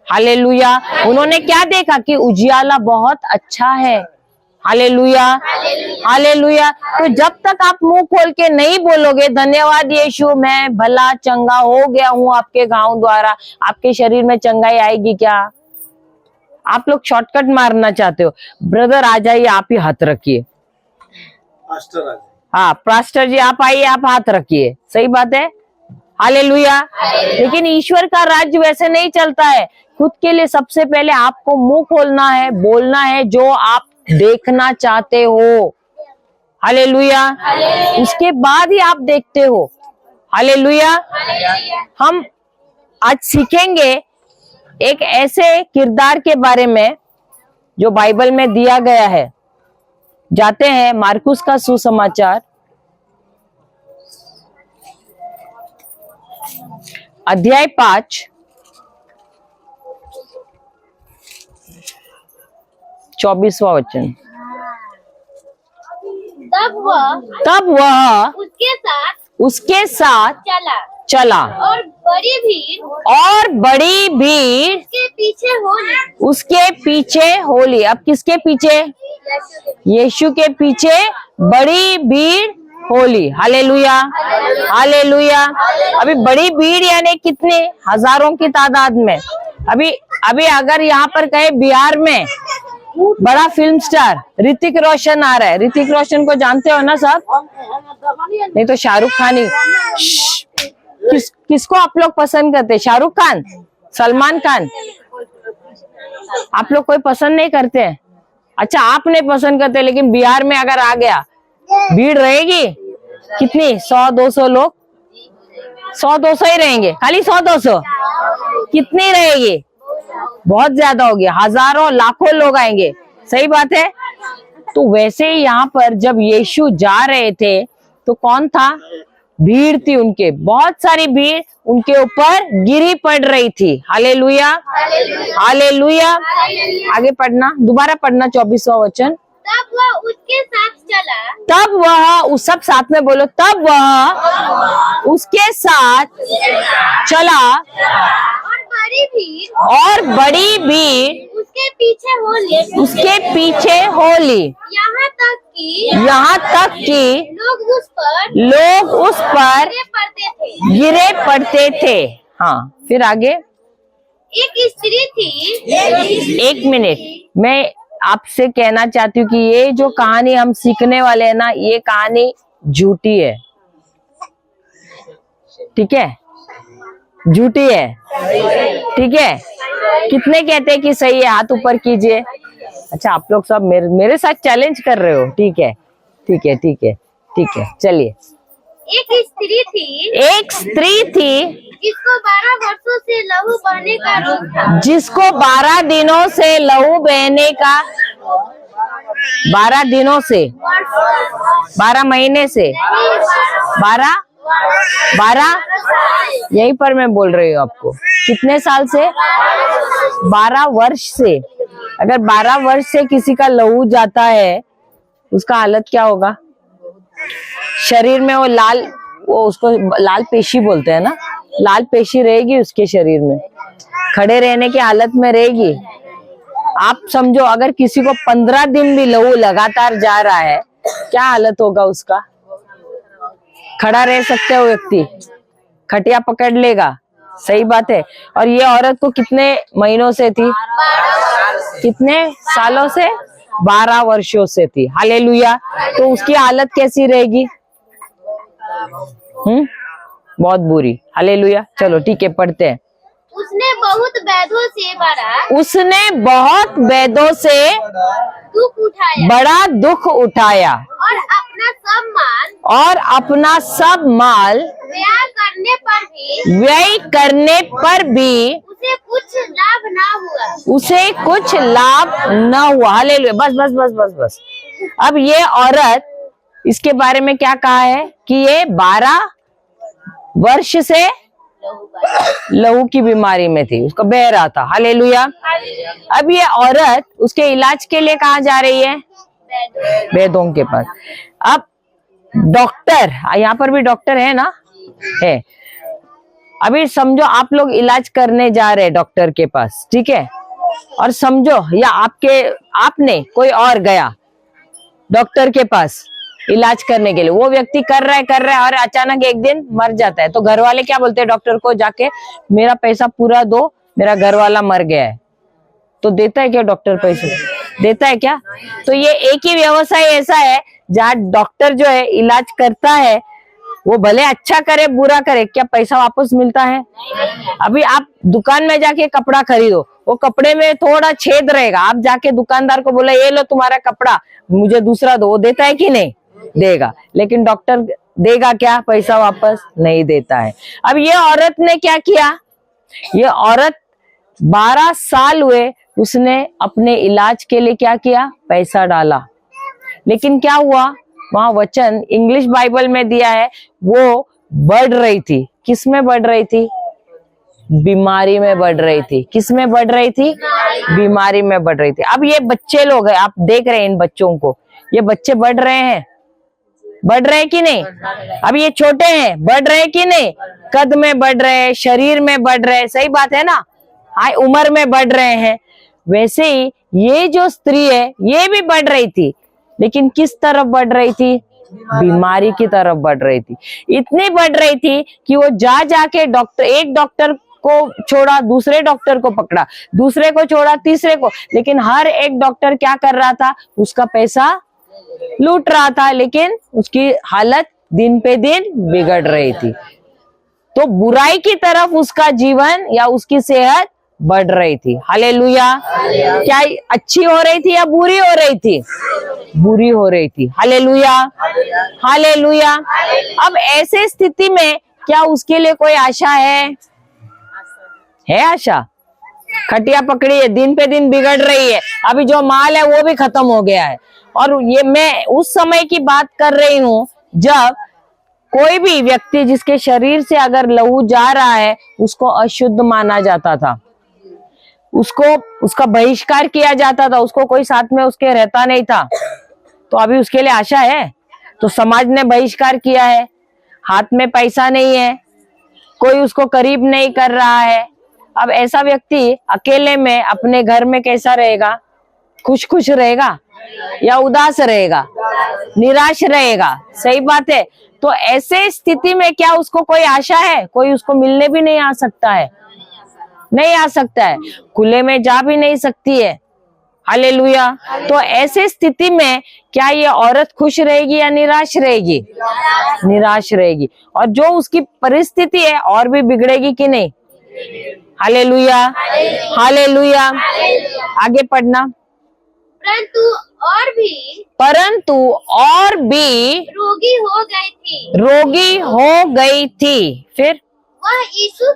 हालेलुया। उन्होंने क्या देखा? कि उजियाला बहुत अच्छा है। Hallelujah, hallelujah. तो जब तक आप मुंह खोल के नहीं बोलोगे धन्यवाद यीशु, मैं भला चंगा हो गया हूँ आपके घाव द्वारा, आपके शरीर में चंगाई आएगी क्या? आप लोग शॉर्टकट मारना चाहते हो। ब्रदर आ जाइए, आप ही हाथ रखिए। पास्टर आज हाँ पास्टर जी आप आइए, आप हाथ रखिए। सही बात है, हालेलुया। लेकिन ईश्वर का राज्य वैसे नहीं चलता है। खुद के लिए सबसे पहले आपको मुंह खोलना है, बोलना है जो आप देखना चाहते हो। हालेलुया। उसके बाद ही आप देखते हो। हालेलुया। हम आज सीखेंगे एक ऐसे किरदार के बारे में जो बाइबल में दिया गया है। जाते हैं मार्कुस का सुसमाचार अध्याय 5 24वां वचन। तब वह उसके साथ चला और बड़ी भीड़ के पीछे हो ली। उसके पीछे हो ली। अब किसके पीछे? यीशु के पीछे बड़ी भीड़ हो ली। Hallelujah, hallelujah. अभी बड़ी भीड़ यानी कितने हजारों की तादाद में। अभी अगर यहाँ पर कहे बिहार में बड़ा फिल्म स्टार ऋतिक रोशन आ रहा है। ऋतिक रोशन को जानते हो ना सब? नहीं तो शाहरुख खान ही। किसको आप लोग पसंद करते? शाहरुख खान, सलमान खान? आप लोग कोई पसंद नहीं करते? अच्छा आप नहीं पसंद करते, लेकिन बिहार में अगर आ गया भीड़ रहेगी कितनी? 100-200 लोग, 100-200 ही रहेंगे। खाली 100-200 कितनी रहेगी? बहुत ज्यादा होगी, हजारों लाखों लोग आएंगे। सही बात है। तो वैसे ही यहाँ पर जब यीशु जा रहे थे तो कौन था? भीड़ थी, उनके बहुत सारी भीड़ उनके ऊपर गिरी पड़ रही थी। Hallelujah, hallelujah. आगे पढ़ना, दोबारा पढ़ना 24वां वचन। तब वह उसके साथ चला। तब वह, उस सब साथ में बोलो, तब वह उसके साथ चला और बड़ी भीड़ उसके पीछे हो ली। यहाँ तक कि लोग उस पर गिरे पड़ते थे। हाँ फिर आगे। एक स्त्री थी। एक मिनट, मैं आपसे कहना चाहती हूँ कि ये जो कहानी हम सीखने वाले हैं ना, ये कहानी झूठी है। ठीक है, झूठी है। ठीक है, कितने कहते हैं कि सही है? हाथ ऊपर कीजिए। अच्छा आप लोग सब मेरे साथ चैलेंज कर रहे हो। ठीक है, ठीक है, ठीक है, ठीक है, चलिए। एक स्त्री थी जिसको 12 वर्षों से लहू बहने का रोग था। जिसको 12 दिनों से लहू बहने का, 12 दिनों से, 12 महीने से, 12 यहीं पर मैं बोल रही हूँ आपको। कितने साल से? 12 वर्ष से। अगर 12 वर्ष से किसी का लहू जाता है उसका हालत क्या होगा? शरीर में वो उसको लाल पेशी बोलते हैं ना, लाल पेशी रहेगी उसके शरीर में, खड़े रहने की हालत में रहेगी। आप समझो अगर किसी को 15 दिन भी लहू लगातार जा रहा है, क्या हालत होगा उसका? खड़ा रह सकते हो व्यक्ति, खटिया पकड़ लेगा। सही बात है। और ये औरत को कितने महीनों से थी? कितने सालों से? 12 वर्षों से थी। हालेलुया। तो उसकी हालत कैसी रहेगी? बहुत बुरी। हालेलुया। चलो ठीक है, पढ़ते हैं। उसने बहुत वैद्यों से बड़ा दुख उठाया और अपना सब माल व्यय करने पर भी उसे कुछ लाभ न हुआ। हालेलुया। बस बस बस बस बस। अब ये औरत, इसके बारे में क्या कहा है कि ये 12 वर्ष से लहू की बीमारी में थी, उसका बह रहा था। हालेलुया। अब ये औरत उसके इलाज के लिए कहाँ जा रही है? वैद्यों के पास। अब डॉक्टर, यहाँ पर भी डॉक्टर है ना? है। अभी समझो आप लोग इलाज करने जा रहे हैं डॉक्टर के पास, ठीक है? और समझो या आपने कोई और गया डॉक्टर के पास इलाज करने के लिए। वो व्यक्ति कर रहा है और अचानक एक दिन मर जाता है, तो घर वाले क्या बोलते हैं डॉक्टर को जाके, मेरा पैसा पूरा दो, मेरा घर वाला मर गया है। तो देता है क्या डॉक्टर पैसे? देता है क्या? तो ये एक ही व्यवसाय ऐसा है जहाँ डॉक्टर जो है इलाज करता है, वो भले अच्छा करे बुरा करे, क्या पैसा वापस मिलता है? अभी आप दुकान में जाके कपड़ा खरीदो, वो कपड़े में थोड़ा छेद रहेगा, आप जाके दुकानदार को बोला ये लो तुम्हारा कपड़ा, मुझे दूसरा दो, वो देता है कि नहीं? देगा। लेकिन डॉक्टर देगा क्या? पैसा वापस नहीं देता है। अब ये औरत ने क्या किया? ये औरत 12 साल हुए, उसने अपने इलाज के लिए क्या किया? पैसा डाला। लेकिन क्या हुआ? वहां वचन इंग्लिश बाइबल में दिया है, वो बढ़ रही थी। किस में बढ़ रही थी? बीमारी में बढ़ रही थी। किस में बढ़ रही थी? बीमारी में बढ़ रही थी। अब ये बच्चे लोग हैं, आप देख रहे हैं इन बच्चों को, ये बच्चे बढ़ रहे हैं, बढ़ रहे हैं कि नहीं? अब ये छोटे हैं, बढ़ रहे हैं कि नहीं? कद में बढ़ रहे हैं, शरीर में बढ़ रहे हैं, सही बात है ना? हाँ, उम्र में बढ़ रहे हैं। वैसे ही ये जो स्त्री है ये भी बढ़ रही थी, लेकिन किस तरफ बढ़ रही थी? बीमारी की तरफ बढ़ रही थी। इतनी बढ़ रही थी कि वो जाके डॉक्टर, एक डॉक्टर को छोड़ा, दूसरे डॉक्टर को पकड़ा, दूसरे को छोड़ा, तीसरे को, लेकिन हर एक डॉक्टर क्या कर रहा था? उसका पैसा लूट रहा था, लेकिन उसकी हालत दिन पे दिन बिगड़ रही थी। तो बुराई की तरफ उसका जीवन या उसकी सेहत बढ़ रही थी। हालेलुया। क्या अच्छी हो रही थी या बुरी हो रही थी? बुरी हो रही थी। Hallelujah, hallelujah. अब ऐसे स्थिति में क्या उसके लिए कोई आशा है? है आशा? खटिया पकड़ी है, दिन पे दिन बिगड़ रही है, अभी जो माल है वो भी खत्म हो गया है। और ये मैं उस समय की बात कर रही हूँ जब कोई भी व्यक्ति जिसके शरीर से अगर लहू जा रहा है उसको अशुद्ध माना जाता था, उसको उसका बहिष्कार किया जाता था, उसको कोई साथ में उसके रहता नहीं था। तो अभी उसके लिए आशा है? तो समाज ने बहिष्कार किया है, हाथ में पैसा नहीं है, कोई उसको करीब नहीं कर रहा है। अब ऐसा व्यक्ति अकेले में अपने घर में कैसा रहेगा? खुश खुश रहेगा या उदास रहेगा? निराश रहेगा। सही बात है। तो ऐसे स्थिति में क्या उसको कोई आशा है? कोई उसको मिलने भी नहीं आ सकता है, नहीं आ सकता है, खुले में जा भी नहीं सकती है। हालेलुया। तो ऐसे स्थिति में क्या ये औरत खुश रहेगी या निराश रहेगी? निराश रहेगी। और जो उसकी परिस्थिति है और भी बिगड़ेगी कि नहीं? Hallelujah, hallelujah. आगे पढ़ना। परंतु और भी रोगी हो गई थी। रोगी हो गई थी। फिर वह यीशु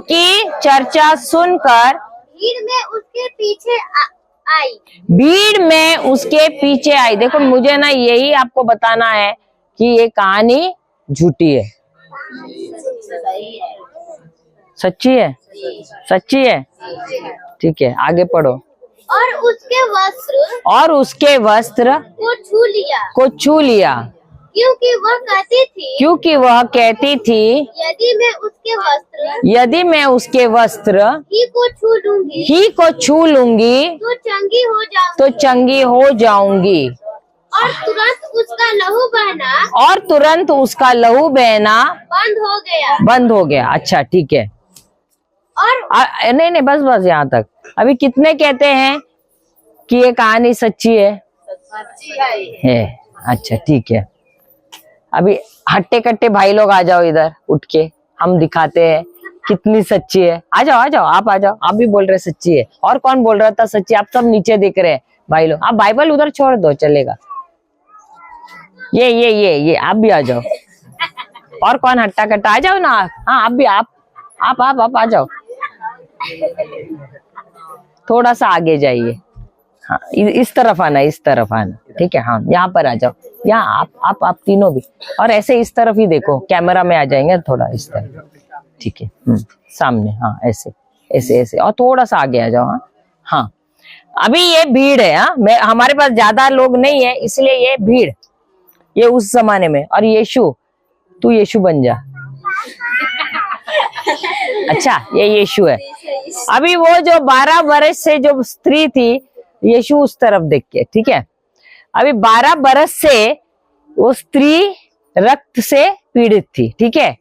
की चर्चा सुनकर भीड़ में उसके पीछे आई। भीड़ में उसके पीछे आई। देखो, मुझे ना यही आपको बताना है कि ये कहानी झूठी है, सच्ची है, सच्ची है। ठीक है, आगे पढ़ो। और उसके वस्त्र को छू लिया क्योंकि वह कहती थी यदि मैं उसके वस्त्र ही को छू लूंगी तो चंगी हो जाऊंगी। और तुरंत उसका लहू बहना बंद हो गया। अच्छा, ठीक है। और नहीं, बस यहाँ तक। अभी कितने कहते हैं कि ये कहानी सच्ची है? अच्छा, ठीक है। अभी हट्टे कट्टे भाई लोग आ जाओ इधर उठ के, हम दिखाते हैं कितनी सच्ची है। आ जाओ, आप आ जाओ। आप भी बोल रहे सच्ची है, और कौन बोल रहा था सच्ची? आप सब नीचे देख रहे हैं भाई लोग। आप बाइबल उधर छोड़ दो, चलेगा। ये आप भी आ जाओ। और कौन हट्टा कट्टा? आ जाओ ना। हाँ, आप भी, आप आ जाओ। थोड़ा सा आगे जाइए। हाँ, इस तरफ आना, इस तरफ आना। ठीक है, हाँ, यहाँ पर आ जाओ। यहाँ आप तीनों भी। और ऐसे इस तरफ ही देखो, कैमरा में आ जाएंगे थोड़ा इस तरफ। ठीक है, सामने। हाँ, ऐसे और थोड़ा सा आगे आ जाओ। हाँ, अभी ये भीड़ है। हाँ, हमारे पास ज्यादा लोग नहीं है, इसलिए ये भीड़, ये उस जमाने में। और यीशु, तू यीशु बन जा। अच्छा, ये यीशु है। अभी वो जो 12 वर्ष से जो स्त्री थी, यीशु उस तरफ देख के, ठीक है। अभी 12 बरस से वो स्त्री रक्त से पीड़ित थी, ठीक है।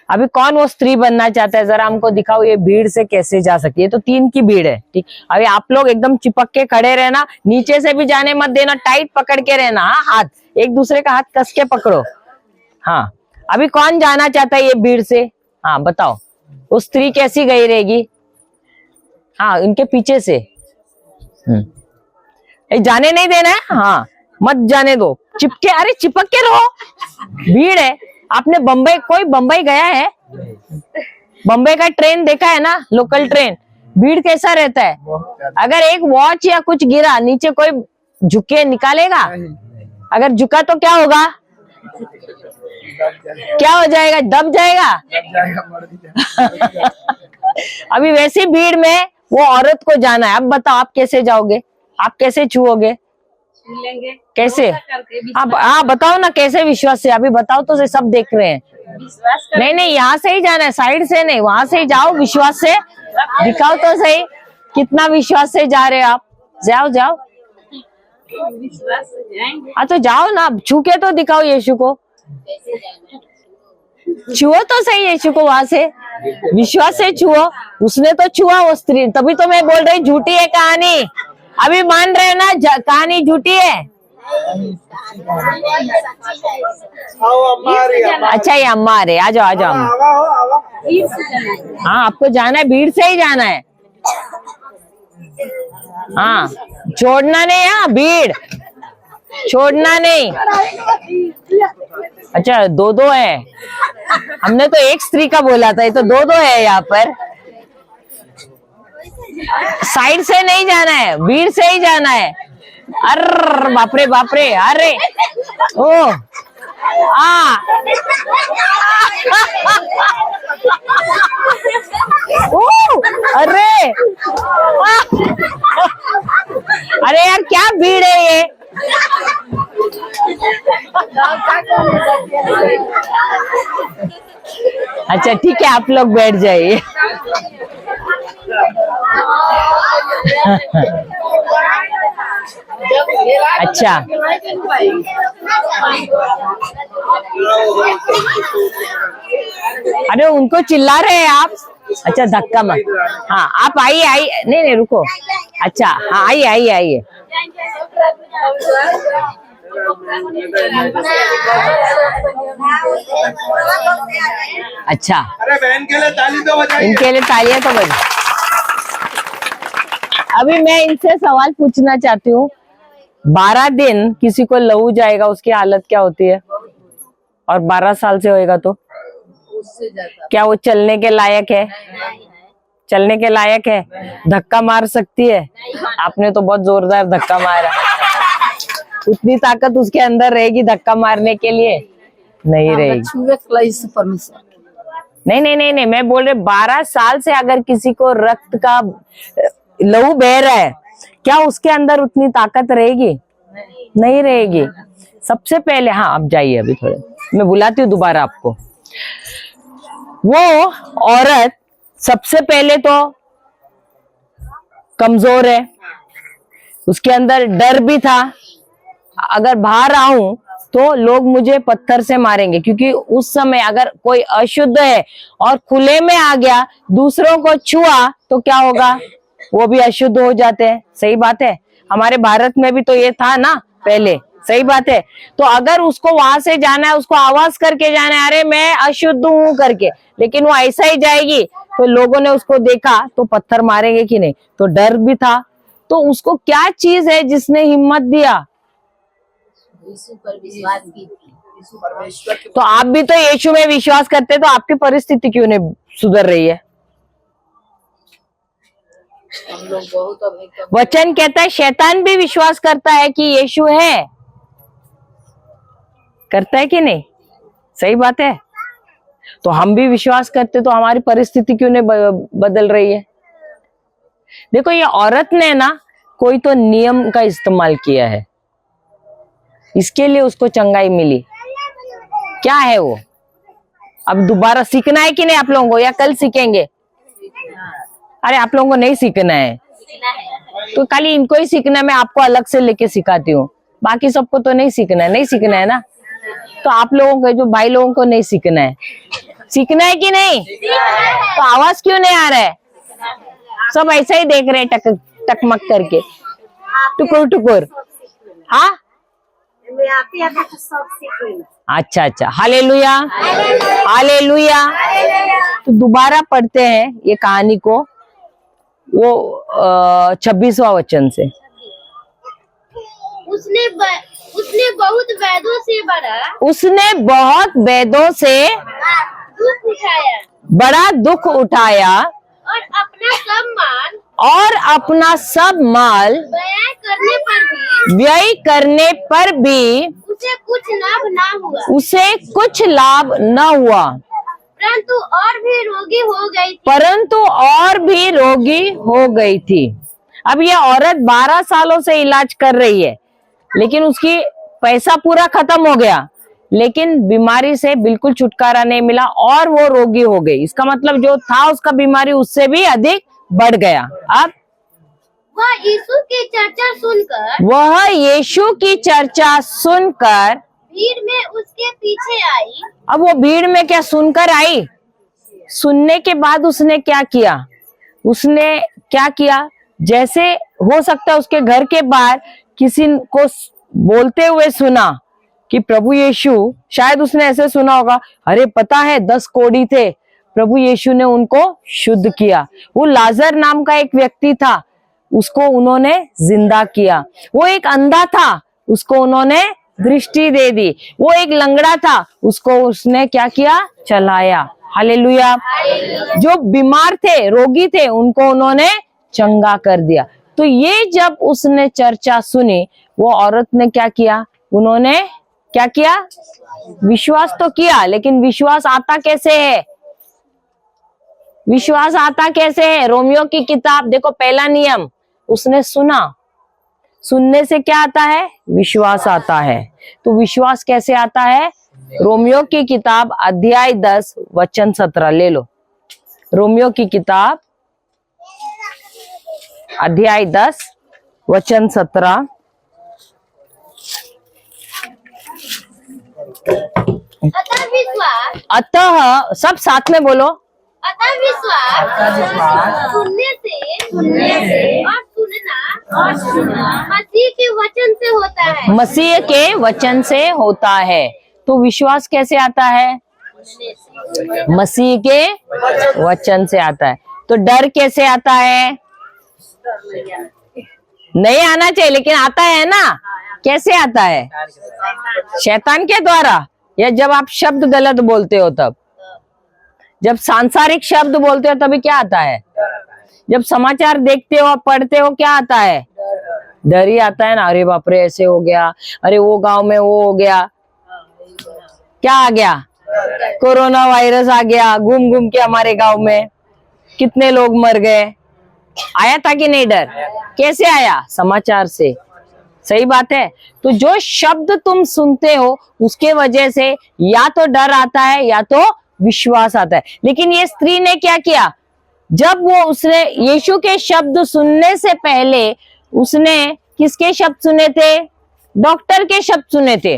अभी कौन वो स्त्री बनना चाहता है, जरा हमको दिखाओ ये भीड़ से कैसे जा सकती है। तो 3 की भीड़ है, ठीक। अभी आप लोग एकदम चिपक के खड़े रहना, नीचे से भी जाने मत देना, टाइट पकड़ के रहना। हाँ, हाथ एक दूसरे का हाथ कस के पकड़ो। हाँ, अभी कौन जाना चाहता है ये भीड़ से? हाँ बताओ, वो स्त्री कैसी गई रहेगी? हाँ, उनके पीछे से। जाने नहीं देना है, हाँ मत जाने दो, चिपके, अरे चिपक के रहो, भीड़ है। आपने बम्बई, कोई बम्बई गया है? बम्बई का ट्रेन देखा है ना, लोकल ट्रेन, भीड़ कैसा रहता है? अगर एक वॉच या कुछ गिरा नीचे, कोई झुके निकालेगा? अगर झुका तो क्या होगा? क्या हो जाएगा? दब जाएगा। अभी वैसी भीड़ में वो औरत को जाना है। अब बताओ आप कैसे जाओगे? आप कैसे छुओगे? लेंगे कैसे? करके आप हाँ बताओ ना, कैसे विश्वास से? अभी बताओ तो, सब देख रहे हैं। विश्वास कर नहीं नहीं, यहाँ से ही जाना है, साइड से नहीं, वहां से ही जाओ विश्वास से। दिखाओ तो सही, कितना विश्वास से जा रहे हो आप। जाओ जाओ, विश्वास से जाएंगे। हाँ तो जाओ ना, छू के तो दिखाओ यीशु को, छुओ तो सही यीशु को, वहां से विश्वास से छुओ। उसने तो छुआ वो स्त्री, तभी तो मैं बोल रही झूठी है कहानी। अभी मान रहे हो ना, कहानी झूठी है। आओ अम्मा आ रही है, अम्मा। अच्छा ये अम्मा आ रहे, आ जाओ आ जाओ अम्मा। आवा हो, आवा। भीड़ से जाना है। हाँ आपको जाना है, भीड़ से ही जाना है। हाँ छोड़ना नहीं, हाँ भीड़ छोड़ना नहीं। अच्छा 2-2 है, हमने तो एक स्त्री का बोला था, ये तो 2-2 है यहाँ पर। साइड से नहीं जाना है, भीड़ से ही जाना है। अरे बापरे बापरे, अरे ओ आ ओ अरे अरे यार क्या भीड़ है ये। अच्छा ठीक है, आप लोग बैठ जाइए। अच्छा अरे उनको चिल्ला रहे हैं आप। अच्छा धक्का मत, हाँ आप आइए आइए, नहीं नहीं रुको। अच्छा हाँ आइए आइए आइए। अच्छा अरे बहन के लिए ताली तो बजाइए। इनके लिए तालियां तो बज। अभी मैं इनसे सवाल पूछना चाहती हूँ, 12 दिन किसी को लहू जाएगा, उसकी हालत क्या होती है? और 12 साल से होएगा तो उससे ज्यादा क्या वो चलने के लायक है? चलने के लायक है? धक्का मार सकती है? आपने तो बहुत जोरदार धक्का मारा। उतनी ताकत उसके अंदर रहेगी धक्का मारने के लिए? नहीं रहेगी। परमेश्वर नहीं नहीं नहीं नहीं, मैं बोल रही 12 साल से अगर किसी को रक्त का लहू बह रहा है, क्या उसके अंदर उतनी ताकत रहेगी? नहीं रहेगी। सबसे पहले, हाँ आप जाइए, अभी थोड़े मैं बुलाती हूँ दोबारा आपको। वो औरत सबसे पहले तो कमजोर है, उसके अंदर डर भी था, अगर बाहर आऊं तो लोग मुझे पत्थर से मारेंगे, क्योंकि उस समय अगर कोई अशुद्ध है और खुले में आ गया, दूसरों को छुआ तो क्या होगा? वो भी अशुद्ध हो जाते हैं। सही बात है, हमारे भारत में भी तो ये था ना पहले। सही बात है, तो अगर उसको वहां से जाना है, उसको आवाज करके जाना है, अरे मैं अशुद्ध हूं करके, लेकिन वो ऐसा ही जाएगी तो लोगों ने उसको देखा तो पत्थर मारेंगे कि नहीं? तो डर भी था। तो उसको क्या चीज है जिसने हिम्मत दिया? यीशु पर विश्वास की थी। तो आप भी तो यीशु में विश्वास करते, तो आपकी परिस्थिति क्यों नहीं सुधर रही है? हम लोग बहुत अभी वचन कहता है शैतान भी विश्वास करता है कि यीशु है, करता है कि नहीं? सही बात है। तो हम भी विश्वास करते, तो हमारी परिस्थिति क्यों नहीं बदल रही है? देखो ये औरत ने ना कोई तो नियम का इस्तेमाल किया है, इसके लिए उसको चंगाई मिली। क्या है वो? अब दोबारा सीखना है कि नहीं आप लोगों को, या कल सीखेंगे? अरे आप लोगों को नहीं सीखना है, तो खाली इनको ही सीखना है, मैं आपको अलग से लेके सिखाती हूँ, बाकी सबको तो नहीं सीखना है, नहीं सीखना है ना। तो आप लोगों को, जो भाई लोगों को नहीं सीखना है, सीखना है कि नहीं? तो आवाज क्यों नहीं आ रहा है? सब ऐसा ही देख रहे हैं टकमक करके, टुकुर टुकुर। हाँ, अच्छा अच्छा, हालेलुया हालेलुया। तो दोबारा पढ़ते हैं ये कहानी को, वो 26वां वचन से। उसने बहुत वेदों से उसने बहुत वेदों से दुख उठाया बड़ा दुख उठाया और अपना सब माल व्यय करने पर भी उसे कुछ लाभ न हुआ, परंतु और भी रोगी हो गई थी। अब ये औरत 12 सालों से इलाज कर रही है, लेकिन उसकी पैसा पूरा खत्म हो गया, लेकिन बीमारी से बिल्कुल छुटकारा नहीं मिला और वो रोगी हो गई। इसका मतलब जो था उसका बीमारी उससे भी अधिक बढ़ गया। अब वह यीशु की चर्चा सुनकर भीड़ में उसके पीछे आई। अब वो भीड़ में क्या सुनकर आई? सुनने के बाद उसने क्या किया? जैसे हो सकता है उसके घर के बाहर किसी को बोलते हुए सुना कि प्रभु यीशु, शायद उसने ऐसे सुना होगा, अरे पता है 10 कोढ़ी थे, प्रभु यीशु ने उनको शुद्ध किया। वो लाजर नाम का एक व्यक्ति था, उसको उन्होंने जिंदा किया। वो एक अंधा था, उसको उन्होंने दृष्टि दे दी। वो एक लंगड़ा था, उसको उसने क्या किया? चलाया। हालेलुया। जो बीमार थे, रोगी थे, उनको उन्होंने चंगा कर दिया। तो ये जब उसने चर्चा सुनी, वो औरत ने क्या किया? उन्होंने क्या किया? विश्वास तो किया, लेकिन विश्वास आता कैसे है? रोमियो की किताब देखो, पहला नियम, उसने सुना। सुनने से क्या आता है? विश्वास आता है। तो विश्वास कैसे आता है? रोमियो की किताब अध्याय 10 वचन 17 ले लो। रोमियो की किताब अध्याय 10 वचन 17। अतः सब साथ में बोलो। अतः विश्वास सुनने से और सुनना मसीह के वचन से होता है। मसीह के वचन से होता है। तो विश्वास कैसे आता है? मसीह के वचन से आता है। तो डर कैसे आता है? नहीं आना चाहिए, लेकिन आता है ना। कैसे आता है? शैतान के द्वारा, या जब आप शब्द गलत बोलते हो तब। जब सांसारिक शब्द बोलते हो तभी क्या आता है? जब समाचार देखते हो, पढ़ते हो, क्या आता है? डर ही आता है ना। अरे बाप रे, ऐसे हो गया, अरे वो गांव में वो हो गया, क्या आ गया? कोरोना वायरस आ गया, घूम घूम के हमारे गांव में कितने लोग मर गए। आया था कि नहीं डर? कैसे आया? समाचार से। सही बात है। तो जो शब्द तुम सुनते हो उसके वजह से या तो डर आता है या तो विश्वास आता है। लेकिन ये स्त्री ने क्या किया? जब वो उसने यीशु के शब्द सुनने से पहले उसने किसके शब्द सुने थे? डॉक्टर के शब्द सुने थे।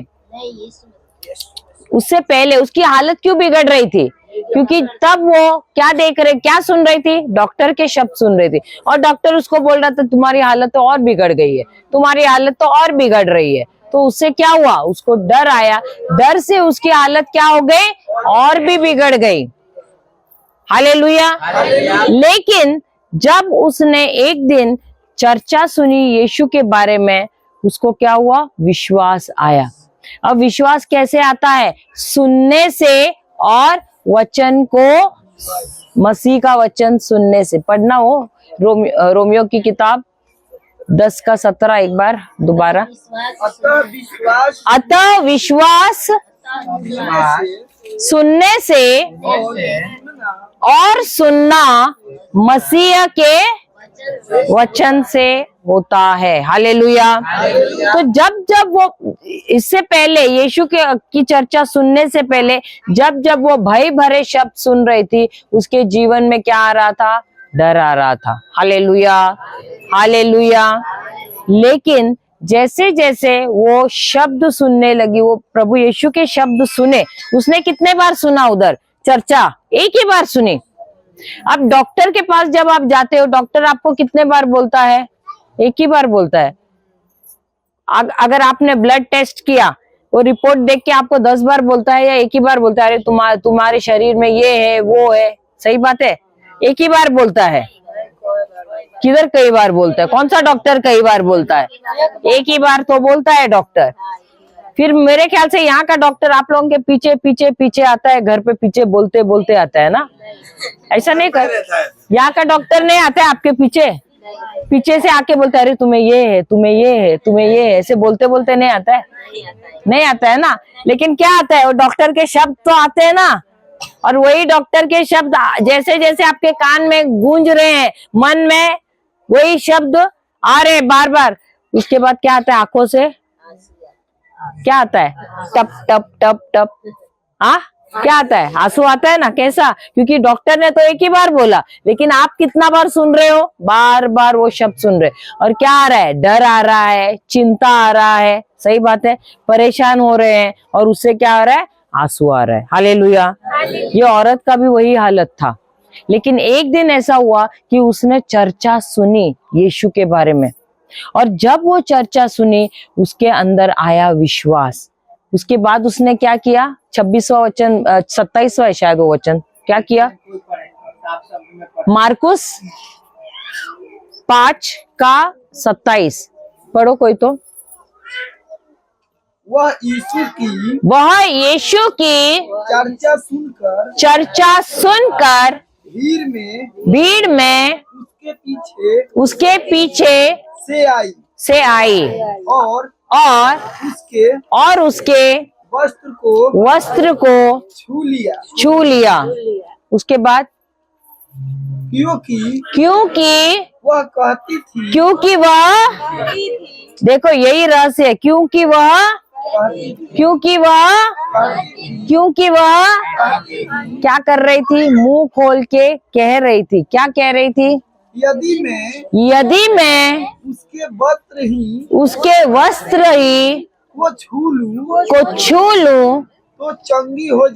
उससे पहले उसकी हालत क्यों बिगड़ रही थी? क्योंकि तब वो क्या सुन रही थी? डॉक्टर के शब्द सुन रही थी। और डॉक्टर उसको बोल रहा था तुम्हारी हालत तो और बिगड़ गई है, तुम्हारी हालत तो और बिगड़ रही है। तो उससे क्या हुआ? उसको डर आया। डर से उसकी हालत क्या हो गई? और भी बिगड़ गई। हालेलुया। लेकिन जब उसने एक दिन चर्चा सुनी यीशु के बारे में, उसको क्या हुआ? विश्वास आया। अब विश्वास कैसे आता है? सुनने से और वचन को, मसीह का वचन सुनने से। पढ़ना हो रोमियो की किताब 10 का 17 एक बार दोबारा। अतः विश्वास सुनने से और सुनना मसीह के वचन से होता है। हालेलुया। तो जब वो इससे पहले यीशु की चर्चा सुनने से पहले जब वो भय भरे शब्द सुन रही थी, उसके जीवन में क्या आ रहा था? डर आ रहा था। Hallelujah hallelujah. लेकिन जैसे जैसे वो शब्द सुनने लगी, वो प्रभु यीशु के शब्द सुने, उसने कितने बार सुना उधर चर्चा? एक ही बार सुनी। अब डॉक्टर के पास जब आप जाते हो, डॉक्टर आपको कितने बार बोलता है? एक ही बार बोलता है। अगर आपने ब्लड टेस्ट किया, वो रिपोर्ट देख के आपको 10 बार बोलता है या एक ही बार बोलता है, अरे तुम्हारे शरीर में ये है वो है? सही बात है, एक ही बार बोलता है। किधर कई बार बोलता है? कौन सा डॉक्टर कई बार बोलता है? एक ही बार तो बोलता है डॉक्टर। फिर मेरे ख्याल से यहाँ का डॉक्टर आप लोगों के पीछे पीछे पीछे आता है, घर पे पीछे बोलते बोलते आता है ना? ऐसा नहीं कर, यहाँ का डॉक्टर नहीं आता है आपके पीछे, पीछे से आके बोलता है अरे तुम्हें ये है, तुम्हें ये है, तुम्हें ये है, ऐसे बोलते बोलते नहीं आता है, नहीं आता है ना? लेकिन क्या आता है? वो डॉक्टर के शब्द तो आते हैं ना, और वही डॉक्टर के शब्द जैसे जैसे आपके कान में गूंज रहे हैं, मन में वही शब्द आ रहे हैं बार बार, उसके बाद क्या आता है? आंखों से क्या आता है? टप टप टप टप, हाँ क्या आता है? आंसू आता है ना? कैसा? क्योंकि डॉक्टर ने तो एक ही बार बोला, लेकिन आप कितना बार सुन रहे हो? बार बार वो शब्द सुन रहे। और क्या आ रहा है? डर आ रहा है, चिंता आ रहा है, सही बात है, परेशान हो रहे हैं, और उससे क्या आ रहा है? आंसू आ रहा है। हालेलुया। ये औरत का भी वही हालत था। लेकिन एक दिन ऐसा हुआ कि उसने चर्चा सुनी यीशु के बारे में, और जब वो चर्चा सुनी, उसके अंदर आया विश्वास। उसके बाद उसने क्या किया? 26वां वचन, 27वां है शायद वो वचन, क्या किया? मार्कुस 5:27 पढ़ो कोई तो। वह यीशु की चर्चा सुनकर भीड़ में उसके पीछे से आई और उसके वस्त्र को छू लिया। उसके बाद क्योंकि वह देखो यही रहस्य है, क्योंकि वह क्या कर रही थी? मुंह खोल के कह रही थी। क्या कह रही थी? यदि मैं उसके वस्त्र ही को छू लूं तो चंगी हो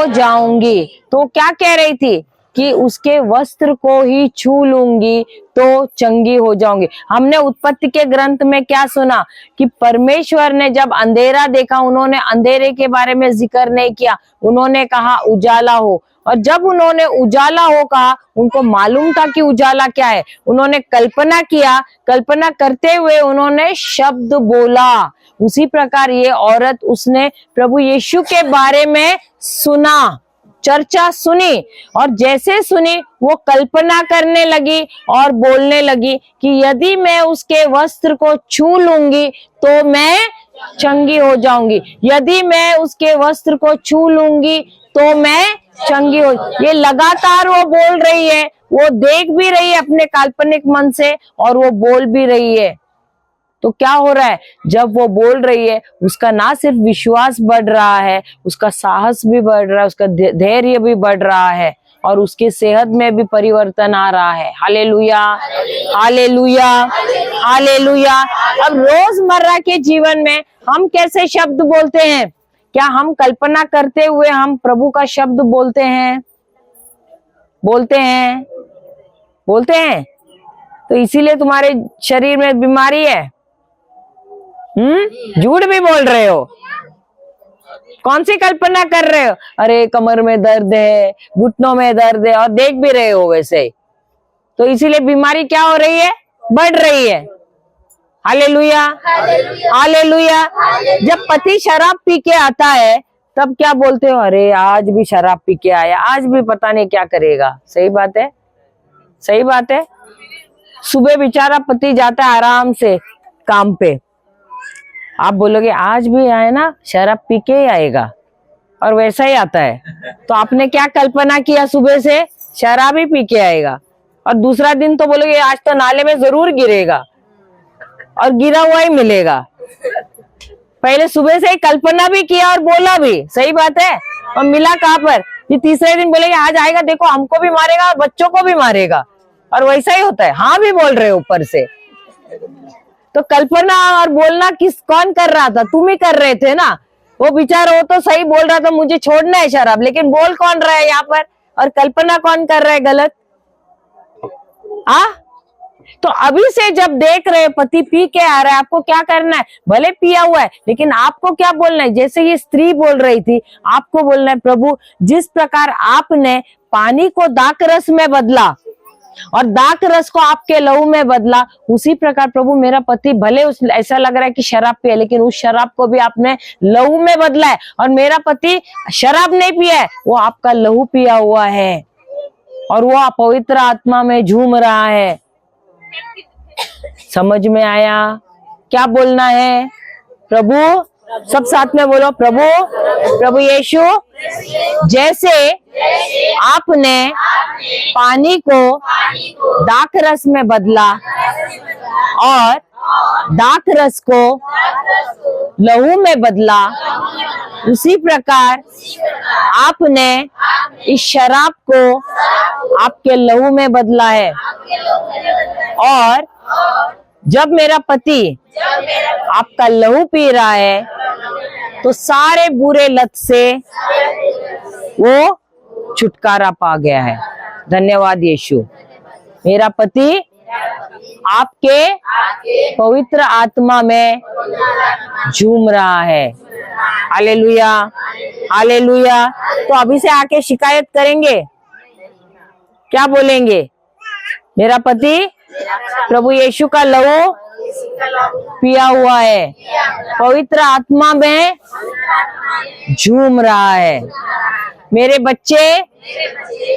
जाऊंगी। तो क्या कह रही थी? कि उसके वस्त्र को ही छू लूंगी तो चंगी हो जाऊंगी। हमने उत्पत्ति के ग्रंथ में क्या सुना? कि परमेश्वर ने जब अंधेरा देखा, उन्होंने अंधेरे के बारे में जिक्र नहीं किया, उन्होंने कहा उजाला हो। और जब उन्होंने उजाला हो कहा, उनको मालूम था कि उजाला क्या है। उन्होंने कल्पना किया, कल्पना करते हुए उन्होंने शब्द बोला। उसी प्रकार ये औरत, उसने प्रभु यीशु के बारे में सुना, चर्चा सुनी, और जैसे सुनी वो कल्पना करने लगी और बोलने लगी कि यदि मैं उसके वस्त्र को छू लूंगी तो मैं चंगी हो जाऊंगी। यदि मैं उसके वस्त्र को छू लूंगी तो मैं चंगी हो। ये लगातार वो बोल रही है, वो देख भी रही है अपने काल्पनिक मन से, और वो बोल भी रही है। तो क्या हो रहा है? जब वो बोल रही है, उसका ना सिर्फ विश्वास बढ़ रहा है, उसका साहस भी बढ़ रहा है, उसका धैर्य भी बढ़ रहा है, और उसकी सेहत में भी परिवर्तन आ रहा है। Hallelujah, hallelujah, hallelujah. अब रोजमर्रा के जीवन में हम कैसे शब्द बोलते हैं? क्या हम कल्पना करते हुए हम प्रभु का शब्द बोलते हैं? बोलते हैं। तो इसीलिए तुम्हारे शरीर में बीमारी है। झूठ भी बोल रहे हो। कौन सी कल्पना कर रहे हो? अरे कमर में दर्द है, घुटनों में दर्द है, और देख भी रहे हो वैसे। तो इसीलिए बीमारी क्या हो रही है? बढ़ रही है। Hallelujah, hallelujah. जब पति शराब पी के आता है, तब क्या बोलते हो? अरे आज भी शराब पी के आया, आज भी पता नहीं क्या करेगा। सही बात है, सही बात है। सुबह बेचारा पति जाता है आराम से काम पे, आप बोलोगे आज भी आए ना, शराब पी के ही आएगा, और वैसा ही आता है। तो आपने क्या कल्पना किया? सुबह से शराब ही पी के आएगा, और दूसरा दिन तो बोलोगे आज तो नाले में जरूर गिरेगा, और गिरा हुआ ही मिलेगा। पहले सुबह से ही कल्पना भी किया और बोला भी। सही बात है। और मिला कहाँ पर? ये तीसरे दिन बोलेगे आज आएगा, देखो हमको भी मारेगा और बच्चों को भी मारेगा। और वैसा ही होता है, हाँ भी बोल रहे हो ऊपर से। तो कल्पना और बोलना कौन कर रहा था? तुम ही कर रहे थे ना। वो बेचारा वो तो सही बोल रहा था मुझे छोड़ना है शराब, लेकिन बोल कौन रहा है यहाँ पर? और कल्पना कौन कर रहा है गलत? तो अभी से जब देख रहे पति पी के आ रहा है, आपको क्या करना है? भले पिया हुआ है, लेकिन आपको क्या बोलना है? जैसे ये स्त्री बोल रही थी, आपको बोलना है प्रभु जिस प्रकार आपने पानी को दाख रस में बदला और दाख रस को आपके लहू में बदला, उसी प्रकार प्रभु मेरा पति भले ऐसा लग रहा है कि शराब पिया, लेकिन उस शराब को भी आपने लहू में बदला है। और मेरा पति शराब नहीं पिया है, वो आपका लहू पिया हुआ है और वो पवित्र आत्मा में झूम रहा है। समझ में आया? क्या बोलना है? प्रभु, सब साथ में बोलो, प्रभु यीशु जैसे आपने पानी को दाख रस में बदला और दाख रस को लहू में बदला, उसी प्रकार आपने इस शराब को आपके लहू में बदला है। और जब मेरा पति आपका लहू पी रहा है तो सारे बुरे लत से वो छुटकारा पा गया है। धन्यवाद यीशु। मेरा पति आपके पवित्र आत्मा में झूम रहा है। Hallelujah, hallelujah. तो अभी से आके शिकायत करेंगे, क्या बोलेंगे? मेरा पति प्रभु यीशु का लहू पिया हुआ है, पवित्र आत्मा में झूम रहा है। मेरे बच्चे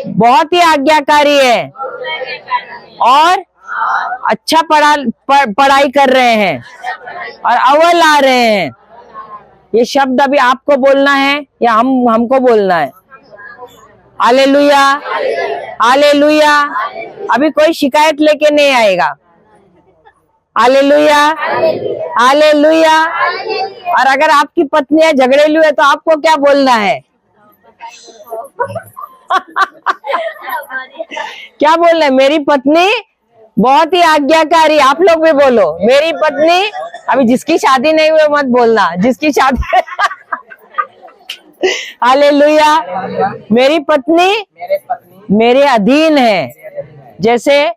बहुत ही आज्ञाकारी है और अच्छा पढ़ाई कर रहे हैं और अव्वल आ रहे हैं। ये शब्द अभी आपको बोलना है या हमको बोलना है? Hallelujah, hallelujah. अभी कोई शिकायत लेके नहीं आएगा। Hallelujah, hallelujah. और अगर आपकी पत्नियां झगड़ेलू है तो आपको क्या बोलना है? क्या बोलना है? मेरी पत्नी बहुत ही आज्ञाकारी। आप लोग भी बोलो, मेरी पत्नी। अभी जिसकी शादी नहीं हुई मत बोलना, जिसकी शादी हालेलुया। मेरी पत्नी मेरे अधीन है। जैसे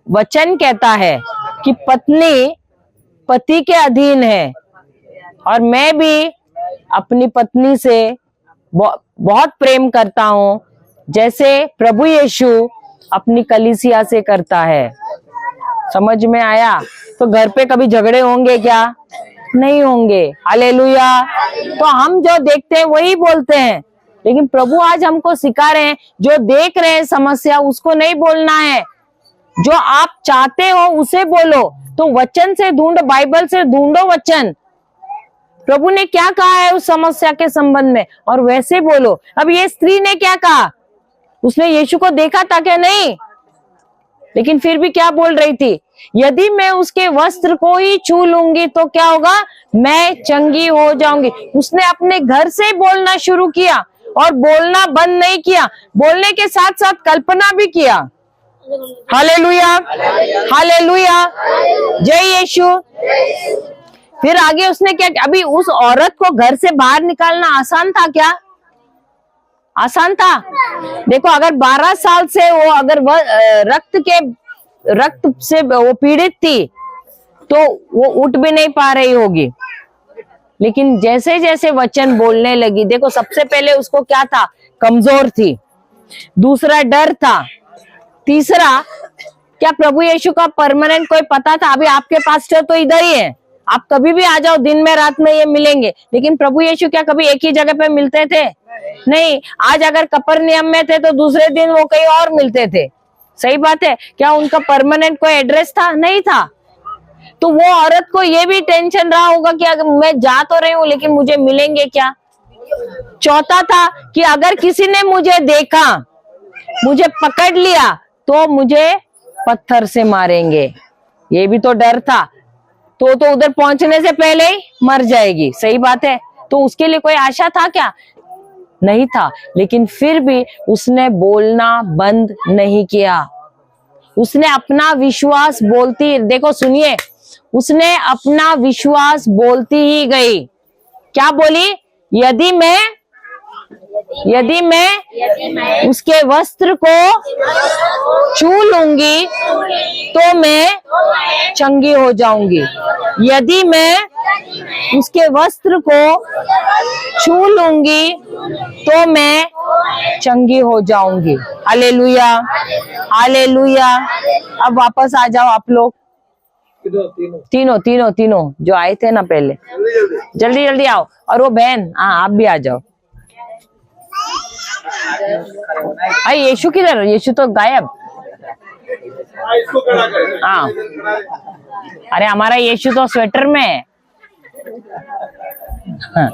वचन कहता है कि पत्नी पति के अधीन है, और मैं भी अपनी पत्नी से बहुत प्रेम करता हूँ, जैसे प्रभु यीशु अपनी कलीसिया से करता है। समझ में आया? तो घर पे कभी झगड़े होंगे क्या? नहीं होंगे। हालेलुया। तो हम जो देखते हैं वही बोलते हैं, लेकिन प्रभु आज हमको सिखा रहे हैं जो देख रहे हैं समस्या उसको नहीं बोलना है, जो आप चाहते हो उसे बोलो। तो वचन से ढूंढो, बाइबल से ढूंढो वचन, प्रभु ने क्या कहा है उस समस्या के संबंध में, और वैसे बोलो। अब ये स्त्री ने क्या कहा? उसने यीशु को देखा था क्या? नहीं, लेकिन फिर भी क्या बोल रही थी? यदि मैं उसके वस्त्र को ही छू लूंगी तो क्या होगा? मैं चंगी हो जाऊंगी। उसने अपने घर से बोलना शुरू किया और बोलना बंद नहीं किया, बोलने के साथ साथ कल्पना भी किया। हालेलुया, हालेलुया, जय यीशु। फिर आगे उसने क्या? अभी उस औरत को घर से बाहर निकालना आसान था क्या? आसान था? देखो, अगर 12 साल से वो अगर रक्त से वो पीड़ित थी तो वो उठ भी नहीं पा रही होगी, लेकिन जैसे जैसे वचन बोलने लगी, देखो सबसे पहले उसको क्या था? कमजोर थी, दूसरा डर था, तीसरा क्या प्रभु यीशु का परमानेंट कोई पता था? अभी आपके पास्टर तो इधर ही है, आप कभी भी आ जाओ, दिन में रात में ये मिलेंगे, लेकिन प्रभु यीशु क्या कभी एक ही जगह पे मिलते थे? नहीं। आज अगर कफरनहूम में थे तो दूसरे दिन वो कहीं और मिलते थे। सही बात है। क्या उनका परमानेंट कोई एड्रेस था? नहीं था। तो वो औरत को ये भी टेंशन रहा होगा कि अगर मैं जा तो रही हूँ लेकिन मुझे मिलेंगे क्या? चौथा था कि अगर किसी ने मुझे देखा, मुझे पकड़ लिया तो मुझे पत्थर से मारेंगे, ये भी तो डर था। तो उधर पहुंचने से पहले ही मर जाएगी। सही बात है। तो उसके लिए कोई आशा था क्या? नहीं था। लेकिन फिर भी उसने बोलना बंद नहीं किया। उसने अपना विश्वास बोलती, देखो सुनिए, उसने अपना विश्वास बोलती ही गई। क्या बोली? यदि मैं उसके वस्त्र को छू लूंगी तो मैं चंगी हो जाऊंगी। यदि मैं उसके वस्त्र को छू लूंगी तो मैं चंगी हो जाऊंगी। Hallelujah, hallelujah. अब वापस आ जाओ आप लोग, तीनों जो आए थे ना पहले, जल्दी जल्दी आओ। और वो बहन, हाँ आप भी आ जाओ। अरे यीशु किधर? यीशु तो गायब। इसको खड़ा कर। हाँ, अरे हमारा यीशु तो स्वेटर में है। हाँ।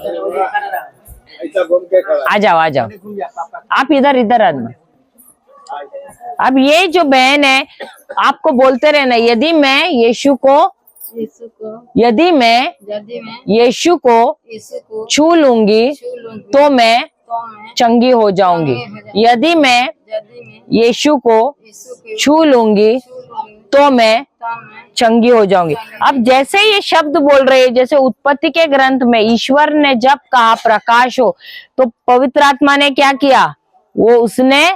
ऐसा घूम के खड़ा। आ जाओ आप इधर आना। अब ये जो बहन है, आपको बोलते रहना, यदि मैं यीशु को छू लूंगी तो मैं चंगी हो जाऊंगी। यदि मैं यीशु को छू लूंगी तो मैं चंगी हो जाऊंगी। अब जैसे ये शब्द बोल रहे हैं, जैसे उत्पत्ति के ग्रंथ में ईश्वर ने जब कहा प्रकाश हो, तो पवित्र आत्मा ने क्या किया? वो उसने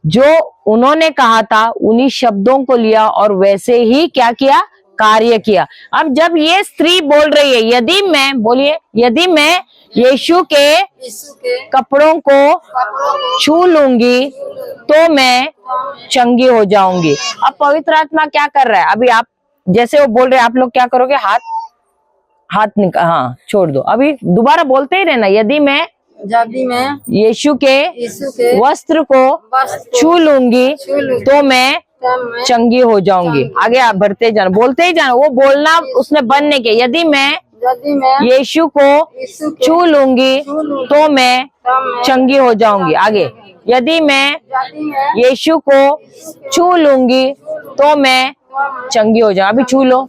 जो उन्होंने कहा था उन्हीं शब्दों को लिया और वैसे ही क्या किया? कार्य किया। अब जब ये स्त्री बोल रही है, यदि मैं, बोलिए, यदि मैं यीशु के कपड़ों को छू लूंगी तो मैं चंगी हो जाऊंगी। अब पवित्र आत्मा क्या कर रहा है? अभी आप जैसे वो बोल रहे हैं, आप लोग क्या करोगे? हाथ निकाल, हाँ छोड़ दो। अभी दोबारा बोलते ही रहना, यदि मैं यीशु के वस्त्र को छू लूंगी तो मैं चंगी हो जाऊंगी। आगे आप बढ़ते जाना, बोलते ही जाना। वो बोलना उसने बंद नहीं किया। यदि मैं यीशु को छू लूंगी तो मैं चंगी हो जाऊंगी। आगे, यदि मैं यीशु को छू लूंगी तो मैं चंगी हो जाऊंगी। अभी छू लो।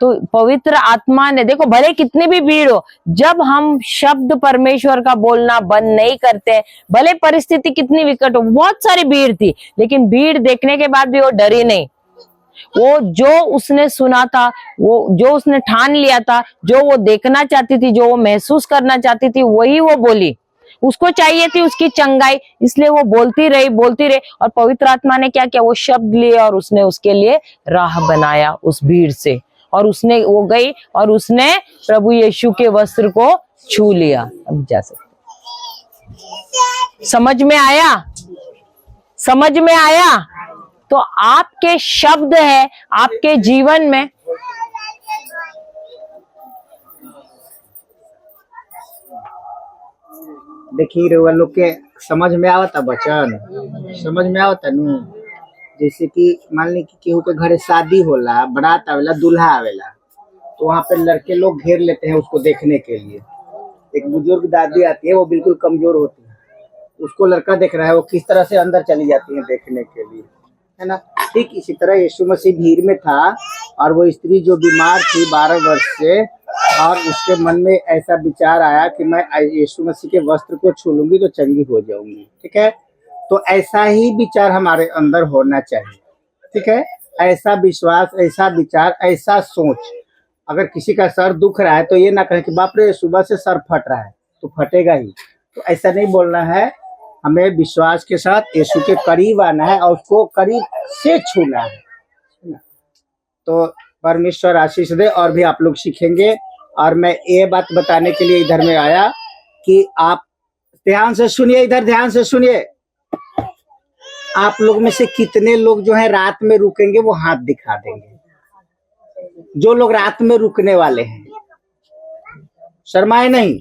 तो पवित्र आत्मा ने, देखो भले कितनी भी भीड़ हो, जब हम शब्द परमेश्वर का बोलना बंद नहीं करते, भले परिस्थिति कितनी विकट हो, बहुत सारी भीड़ थी, लेकिन भीड़ देखने के बाद भी वो डरी नहीं। वो जो उसने सुना था, वो जो उसने ठान लिया था, जो वो देखना चाहती थी, जो वो महसूस करना चाहती थी, वही वो बोली। उसको चाहिए थी उसकी चंगाई, इसलिए वो बोलती रही। और पवित्र आत्मा ने क्या किया? वो शब्द लिए और उसने उसके लिए राह बनाया उस भीड़ से, और उसने वो गई और उसने प्रभु यीशु के वस्त्र को छू लिया। अब जा सकते। समझ में आया? तो आपके शब्द है आपके जीवन में। देखिए रउआ लोग के समझ में आवता वचन, समझ में आवता नु। जैसे कि मान ली कि केहू के घरे शादी होला, बारात आवेला, दूल्हा आवेला, तो वहाँ पे लड़के लोग घेर लेते हैं उसको देखने के लिए। एक बुजुर्ग दादी आती है, वो बिल्कुल कमजोर होती है, उसको लड़का देख रहा है, वो किस तरह से अंदर चली जाती है देखने के लिए, है ना। ठीक इसी तरह यीशु मसीह भीड़ में था और वो स्त्री जो बीमार थी 12 वर्ष से, और उसके मन में ऐसा विचार आया कि मैं यीशु मसीह के वस्त्र को छू लूंगी तो चंगी हो जाऊंगी। ठीक है, तो ऐसा ही विचार हमारे अंदर होना चाहिए। ठीक है, ऐसा विश्वास, ऐसा विचार, ऐसा सोच। अगर किसी का सर दुख रहा है तो ये ना कहें कि बाप रे सुबह से सर फट रहा है, तो फटेगा ही। तो ऐसा नहीं बोलना है, हमें विश्वास के साथ यीशु के करीब आना है और उसको करीब से छूना है ना। तो परमेश्वर आशीष दे, और भी आप लोग सीखेंगे। और मैं ये बात बताने के लिए इधर में आया कि आप ध्यान से सुनिए, इधर ध्यान से सुनिए। आप लोग में से कितने लोग जो है रात में रुकेंगे, वो हाथ दिखा देंगे। जो लोग रात में रुकने वाले हैं, शर्माए नहीं।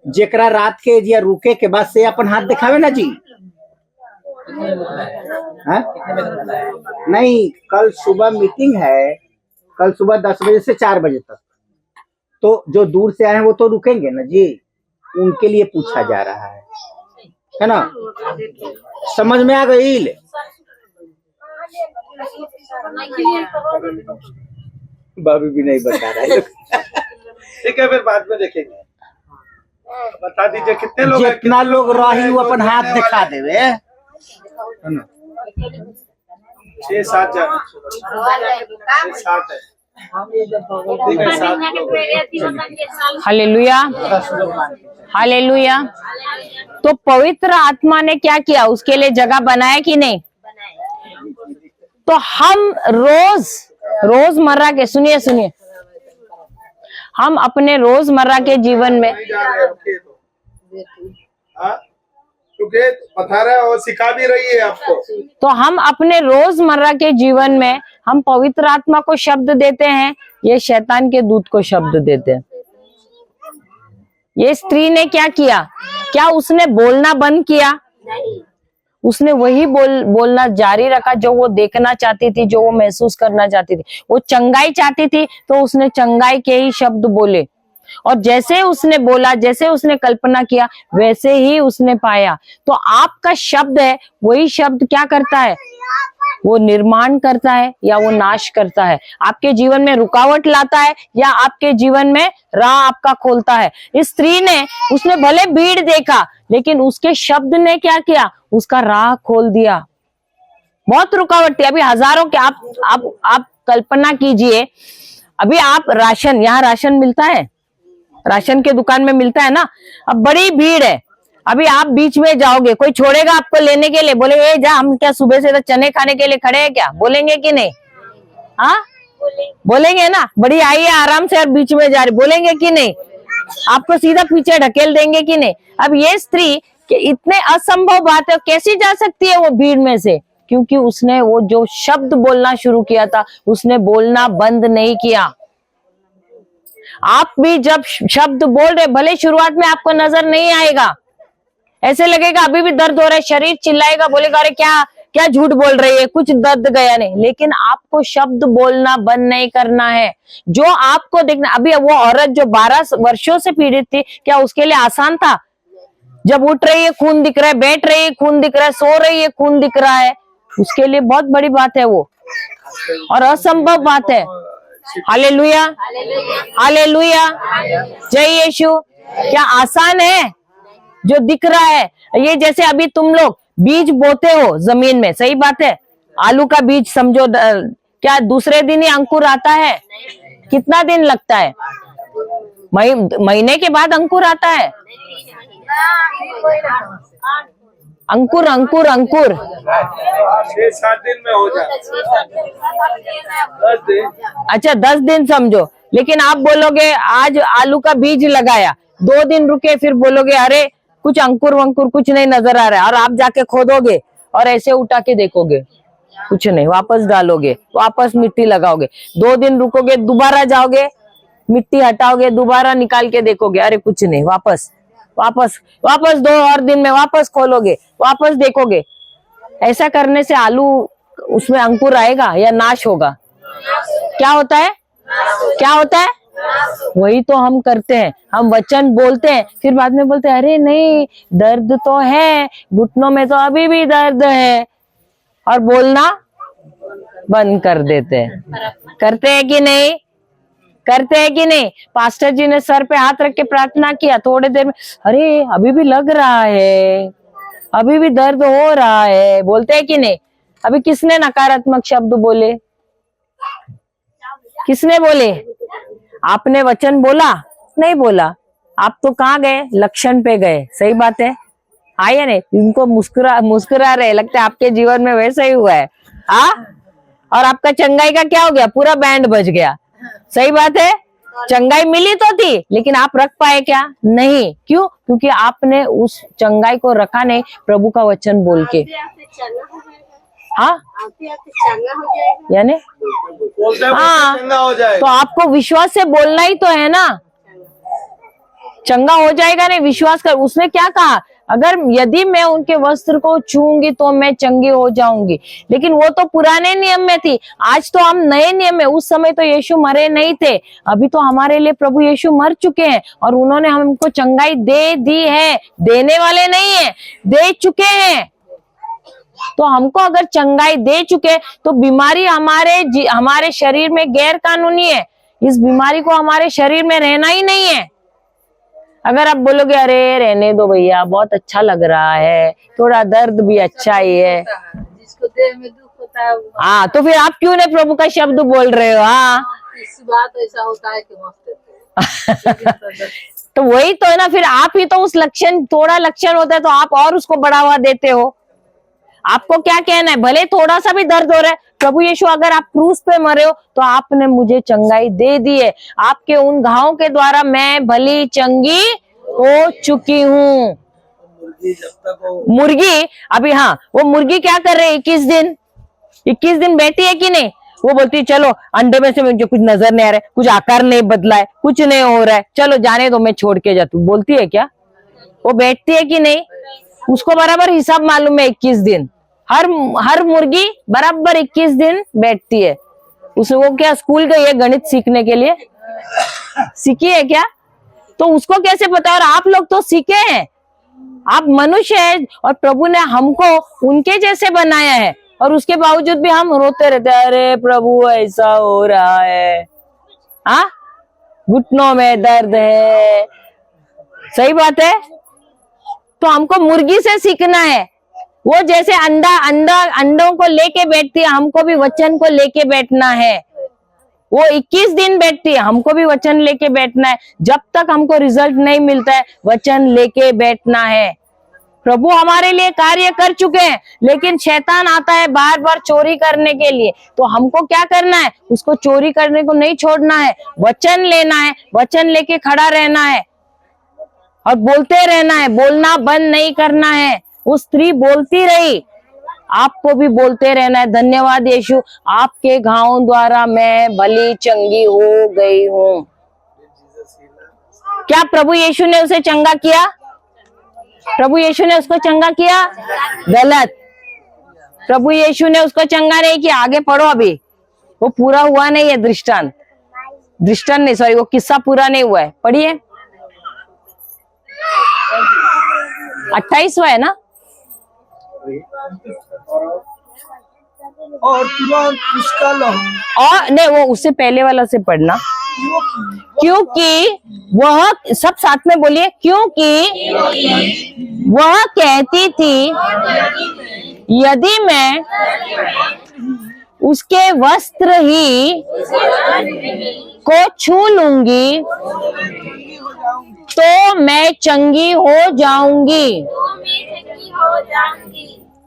जेकरा रात के या रुके के बाद से अपन हाथ दिखावे ना जी। हा? नहीं, कल सुबह मीटिंग है, कल सुबह 10 बजे से 4 बजे तक। तो जो दूर से आए हैं वो तो रुकेंगे ना जी, उनके लिए पूछा जा रहा है ना। समझ में आ गई? बाबू भी नहीं बता रहा है। ठीक है, फिर बाद में देखेंगे। बता दीजिए कितने लोग, जितना लोग रही वो अपन हाथ दिखा देवे, है ना। 6-7 जाने 6-7 है। ठीक है 7 लोग। Hallelujah, hallelujah. तो पवित्र आत्मा ने क्या किया? उसके लिए जगह बनाया कि नहीं? तो हम रोजमर्रा के, सुनिए सुनिए, हम अपने रोजमर्रा के जीवन में, हाँ? क्योंकि बता रहा है और सिखा भी रही है आपको। तो हम अपने रोजमर्रा के जीवन में हम पवित्र आत्मा को शब्द देते हैं, ये शैतान के दूत को शब्द देते हैं। ये स्त्री ने क्या किया? क्या उसने बोलना बंद किया? उसने वही बोलना जारी रखा जो वो देखना चाहती थी, जो वो महसूस करना चाहती थी। वो चंगाई चाहती थी तो उसने चंगाई के ही शब्द बोले, और जैसे उसने बोला, जैसे उसने कल्पना किया, वैसे ही उसने पाया। तो आपका शब्द है, वही शब्द क्या करता है? वो निर्माण करता है या वो नाश करता है? आपके जीवन में रुकावट लाता है या आपके जीवन में राह आपका खोलता है? इस स्त्री ने, उसने भले भीड़ देखा, लेकिन उसके शब्द ने क्या किया? उसका राह खोल दिया। बहुत रुकावट थी। अभी हजारों के, आप कल्पना कीजिए, अभी आप राशन, यहाँ राशन मिलता है, राशन के दुकान में मिलता है ना, अब बड़ी भीड़ है। अभी आप बीच में जाओगे, कोई छोड़ेगा आपको लेने के लिए? बोले ए जा, हम क्या सुबह से तो चने खाने के लिए खड़े हैं क्या? बोलेंगे कि नहीं? हाँ, बोलेंगे ना, बड़ी आई है आराम से और बीच में जा रही, बोलेंगे कि नहीं? आपको सीधा पीछे ढकेल देंगे कि नहीं? अब ये स्त्री कि इतने असंभव बात है, कैसी जा सकती है वो भीड़ में से? क्योंकि उसने वो जो शब्द बोलना शुरू किया था, उसने बोलना बंद नहीं किया। आप भी जब शब्द बोल रहे, भले शुरुआत में आपको नजर नहीं आएगा, ऐसे लगेगा अभी भी दर्द हो रहा है, शरीर चिल्लाएगा, बोलेगा अरे क्या क्या झूठ बोल रही है, कुछ दर्द गया नहीं। लेकिन आपको शब्द बोलना बंद नहीं करना है। जो आपको देखना, अभी वो औरत जो 12 वर्षों से पीड़ित थी, क्या उसके लिए आसान था? जब उठ रही है खून दिख रहा है, बैठ रही है खून दिख रहा है, सो रही है खून दिख रहा है, उसके लिए बहुत बड़ी बात है वो, और असंभव बात है। हालेलुया, हालेलुया, जय यीशु। क्या आसान है जो दिख रहा है? ये जैसे अभी तुम लोग बीज बोते हो जमीन में, सही बात है, आलू का बीज समझो, क्या दूसरे दिन ही अंकुर आता है? कितना दिन लगता है? महीने के बाद अंकुर आता है। अंकुर अंकुर अंकुर 6-7 दिन में हो जाए, 10 दिन। अच्छा 10 दिन समझो, लेकिन आप बोलोगे आज आलू का बीज लगाया, 2 दिन रुके, फिर बोलोगे अरे कुछ अंकुर वंकुर कुछ नहीं नजर आ रहा है, और आप जाके खोदोगे और ऐसे उठा के देखोगे, कुछ नहीं, वापस डालोगे, वापस मिट्टी लगाओगे, 2 दिन रुकोगे, दोबारा जाओगे, मिट्टी हटाओगे, दोबारा निकाल के देखोगे, अरे कुछ नहीं, वापस 2 और दिन में वापस खोलोगे, वापस देखोगे। ऐसा करने से आलू उसमें अंकुर आएगा या नाश होगा? क्या होता है? क्या होता है? वही तो हम करते हैं। हम वचन बोलते हैं, फिर बाद में बोलते हैं अरे नहीं, दर्द तो है, घुटनों में तो अभी भी दर्द है, और बोलना बंद कर देते हैं। करते हैं कि नहीं? करते हैं कि नहीं? पास्टर जी ने सर पे हाथ रख के प्रार्थना किया, थोड़ी देर में अरे अभी भी लग रहा है, अभी भी दर्द हो रहा है, बोलते हैं कि नहीं? अभी किसने नकारात्मक शब्द बोले? किसने बोले? आपने वचन बोला? नहीं बोला। आप तो कहाँ गए? लक्षण पे गए। सही बात है, आइए नहीं, इनको मुस्कुरा रहे, लगता है आपके जीवन में वैसा ही हुआ है। और आपका चंगाई का क्या हो गया? पूरा बैंड बज गया। सही बात है, चंगाई मिली तो थी, लेकिन आप रख पाए क्या? नहीं। क्यों? क्योंकि आपने उस चंगाई को रखा नहीं प्रभु का वचन बोल के। हाँ, यानी हाँ, चंगा हो जाए। तो आपको विश्वास से बोलना ही तो है ना, चंगा हो जाएगा। नहीं, विश्वास कर। उसने क्या कहा? अगर यदि मैं उनके वस्त्र को छूंगी तो मैं चंगी हो जाऊंगी। लेकिन वो तो पुराने नियम में थी, आज तो हम नए नियम में। उस समय तो यीशु मरे नहीं थे, अभी तो हमारे लिए प्रभु यीशु मर चुके हैं, और उन्होंने हमको चंगाई दे दी है। देने वाले नहीं है, दे चुके हैं। तो हमको अगर चंगाई दे चुके, तो बीमारी हमारे शरीर में गैर कानूनी है। इस बीमारी को हमारे शरीर में रहना ही नहीं है। अगर आप बोलोगे अरे रहने दो भैया, बहुत अच्छा लग रहा है, थोड़ा दर्द भी अच्छा ही है, जिसको देह में दुख होता है हाँ, तो फिर आप क्यों नहीं प्रभु का शब्द बोल रहे हो? हाँ, इसी बात ऐसा होता है कि मस्त देते हैं। तो वही तो है ना, फिर आप ही तो उस लक्षण, थोड़ा लक्षण होता है तो आप और उसको बढ़ावा देते हो। आपको क्या कहना है? भले थोड़ा सा भी दर्द हो रहा है, प्रभु यीशु अगर आप क्रूस पे मरे हो तो आपने मुझे चंगाई दे दी है, आपके उन घावों के द्वारा मैं भली चंगी हो चुकी हूँ। मुर्गी जब तक वो मुर्गी अभी, हाँ, वो मुर्गी क्या कर रही है? 21 दिन बैठी है कि नहीं? वो बोलती है चलो अंडे में से मुझे कुछ नजर नहीं आ रहा है, कुछ आकार नहीं बदला है, कुछ नहीं हो रहा है, चलो जाने दो, मैं छोड़ के जाती हूँ। बोलती है क्या? वो बैठती है कि नहीं? उसको बराबर हिसाब मालूम है। 21 दिन हर मुर्गी बराबर 21 दिन बैठती है। उसे वो क्या स्कूल गई है गणित सीखने के लिए? सीखी है क्या? तो उसको कैसे पता? और आप लोग तो सीखे हैं, आप मनुष्य हैं और प्रभु ने हमको उनके जैसे बनाया है, और उसके बावजूद भी हम रोते रहते हैं, अरे प्रभु ऐसा हो रहा है, हाँ, घुटनों में दर्द है। सही बात है। तो हमको मुर्गी से सीखना है। वो जैसे अंडों को लेके बैठती है, हमको भी वचन को लेके बैठना है। वो 21 दिन बैठती है, हमको भी वचन लेके बैठना है। जब तक हमको रिजल्ट नहीं मिलता है, वचन लेके बैठना है। प्रभु हमारे लिए कार्य कर चुके हैं, लेकिन शैतान आता है बार बार चोरी करने के लिए। तो हमको क्या करना है? उसको चोरी करने को नहीं छोड़ना है, वचन लेना है, वचन लेके खड़ा रहना है और बोलते रहना है, बोलना बंद नहीं करना है। वो स्त्री बोलती रही, आपको भी बोलते रहना है। धन्यवाद यीशु, आपके घावों द्वारा मैं भली चंगी हो गई हूँ। क्या प्रभु यीशु ने उसे चंगा किया? प्रभु यीशु ने उसको चंगा किया? गलत। प्रभु यीशु ने उसको चंगा नहीं किया। आगे पढ़ो, अभी वो पूरा हुआ नहीं है। दृष्टांत नहीं, सॉरी, वो किस्सा पूरा नहीं हुआ है। पढ़िए, 28वां है ना? और तुरंत उसका लहू, और नहीं, वो उससे पहले वाला से पढ़ना। क्योंकि वह, सब साथ में बोलिए, क्योंकि वह कहती थी यदि मैं उसके वस्त्र ही को छू लूंगी तो मैं चंगी हो जाऊंगी।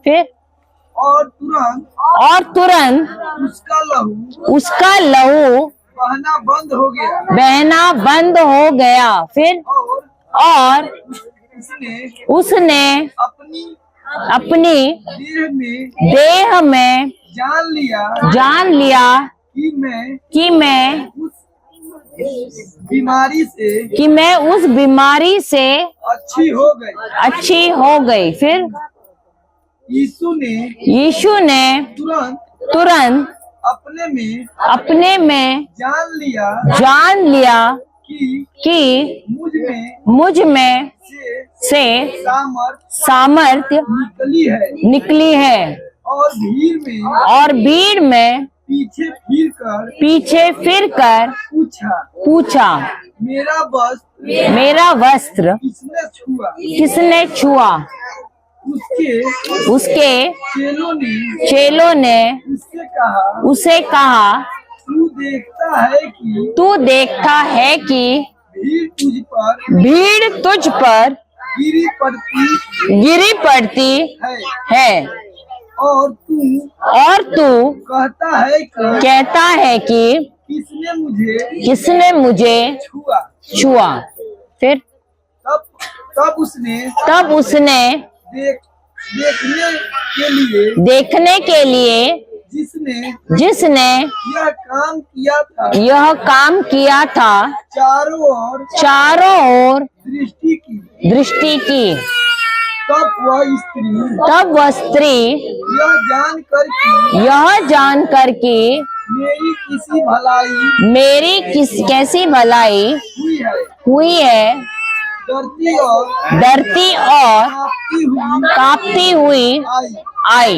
फिर और तुरंत उसका लहू बहना बंद हो गया। फिर और उसने अपनी देह में जान लिया कि मैं उस बीमारी से अच्छी हो गई। फिर यीशु ने तुरंत अपने में जान लिया कि मुझ में से सामर्थ्य निकली है, और भीड़ में पीछे फिर कर पूछा, मेरा वस्त्र किसने छुआ? उसके चेलों ने उसे कहा, तू देखता है कि भीड़ तुझ पर गिरी पड़ती है, और तू कहता है कि किसने मुझे छुआ? फिर तब उसने देखने के लिए जिसने यह काम किया था चारों ओर दृष्टि की, तब वह स्त्री यह जानकर कि मेरी कैसी भलाई हुई है, डरती और कांपती हुई आई।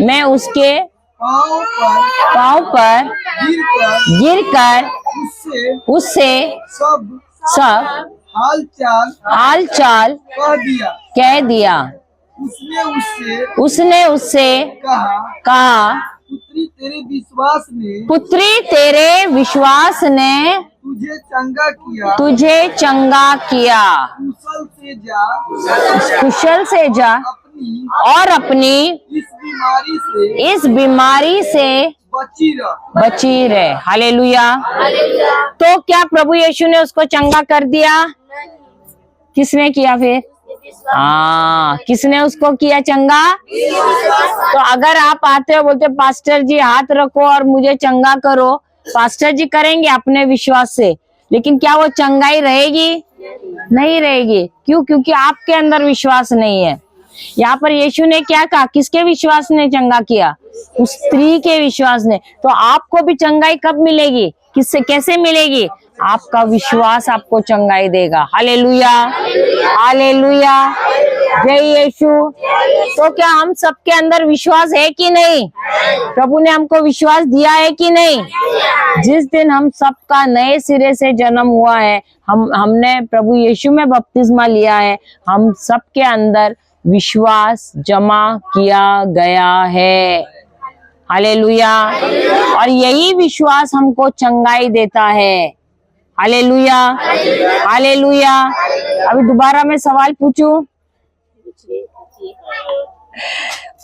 मैं उसके पांव पर गिरकर उससे सब हाल चाल कह दिया। उसने उससे कहा पुत्री तेरे विश्वास ने पुत्री तेरे विश्वास ने तुझे चंगा किया, कुशल से जा अपनी और अपनी इस बीमारी से बची रहे। हालेलुया। तो क्या प्रभु यीशु ने उसको चंगा कर दिया? किसने किया फिर? किसने उसको किया चंगा? तो अगर आप आते हो बोलते पास्टर जी हाथ रखो और मुझे चंगा करो, पास्टर जी करेंगे अपने विश्वास से, लेकिन क्या वो चंगाई रहेगी? नहीं रहेगी। क्यों? क्योंकि आपके अंदर विश्वास नहीं है। यहाँ पर यीशु ने क्या कहा? किसके विश्वास ने चंगा किया? उस स्त्री के विश्वास ने। तो आपको भी चंगाई कब मिलेगी? किससे, कैसे मिलेगी? आपका विश्वास आपको चंगाई देगा। हालेलुया, हालेलुया, जय यीशु। तो क्या हम सबके अंदर विश्वास है कि नहीं? प्रभु ने हमको विश्वास दिया है कि नहीं? जिस दिन हम सबका नए सिरे से जन्म हुआ है, हमने प्रभु यीशु में बपतिस्मा लिया है, हम सबके अंदर विश्वास जमा किया गया है। हालेलुया। और यही विश्वास हमको चंगाई देता है। Hallelujah, hallelujah. अभी दोबारा मैं सवाल पूछूं?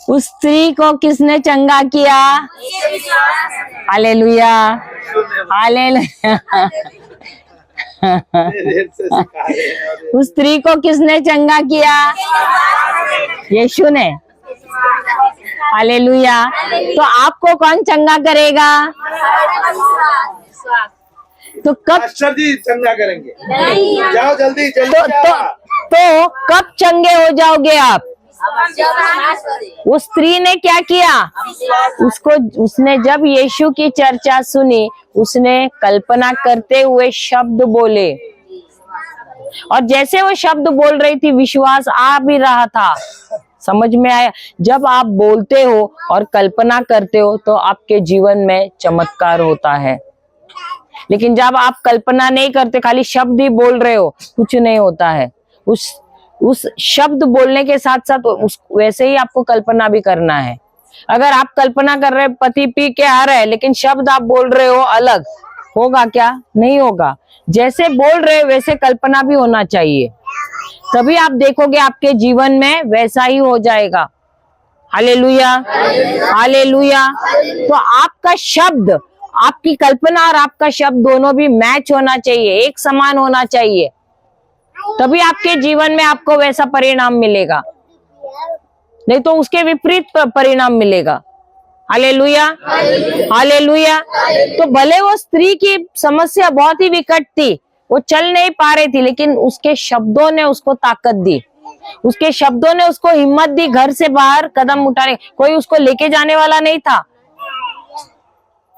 उस स्त्री को किसने चंगा किया? Hallelujah, hallelujah. उस स्त्री को किसने चंगा किया? यीशु ने। हालेलुया। तो आपको कौन चंगा करेगा? तो कब मास्टर जी चंगा करेंगे? जाओ जल्दी जल्दी। तो कब चंगे हो जाओगे आप? उस स्त्री ने क्या किया? उसने जब यीशु की चर्चा सुनी, उसने कल्पना करते हुए शब्द बोले, और जैसे वो शब्द बोल रही थी विश्वास आ भी रहा था। समझ में आया? जब आप बोलते हो और कल्पना करते हो तो आपके जीवन में चमत्कार होता है, लेकिन जब आप कल्पना नहीं करते, खाली शब्द ही बोल रहे हो, कुछ नहीं होता है। उस शब्द बोलने के साथ साथ वैसे ही आपको कल्पना भी करना है। अगर आप कल्पना कर रहे पति पी के आ रहे हैं, लेकिन शब्द आप बोल रहे हो अलग, होगा क्या? नहीं होगा। जैसे बोल रहे वैसे कल्पना भी होना चाहिए, तभी आप देखोगे आपके जीवन में वैसा ही हो जाएगा। Hallelujah, hallelujah. तो आपका शब्द, आपकी कल्पना और आपका शब्द दोनों भी मैच होना चाहिए, एक समान होना चाहिए, तभी आपके जीवन में आपको वैसा परिणाम मिलेगा, नहीं तो उसके विपरीत परिणाम मिलेगा। Hallelujah, hallelujah. तो भले वो स्त्री की समस्या बहुत ही विकट थी, वो चल नहीं पा रही थी, लेकिन उसके शब्दों ने उसको ताकत दी, उसके शब्दों ने उसको हिम्मत दी घर से बाहर कदम उठाने। कोई उसको लेके जाने वाला नहीं था,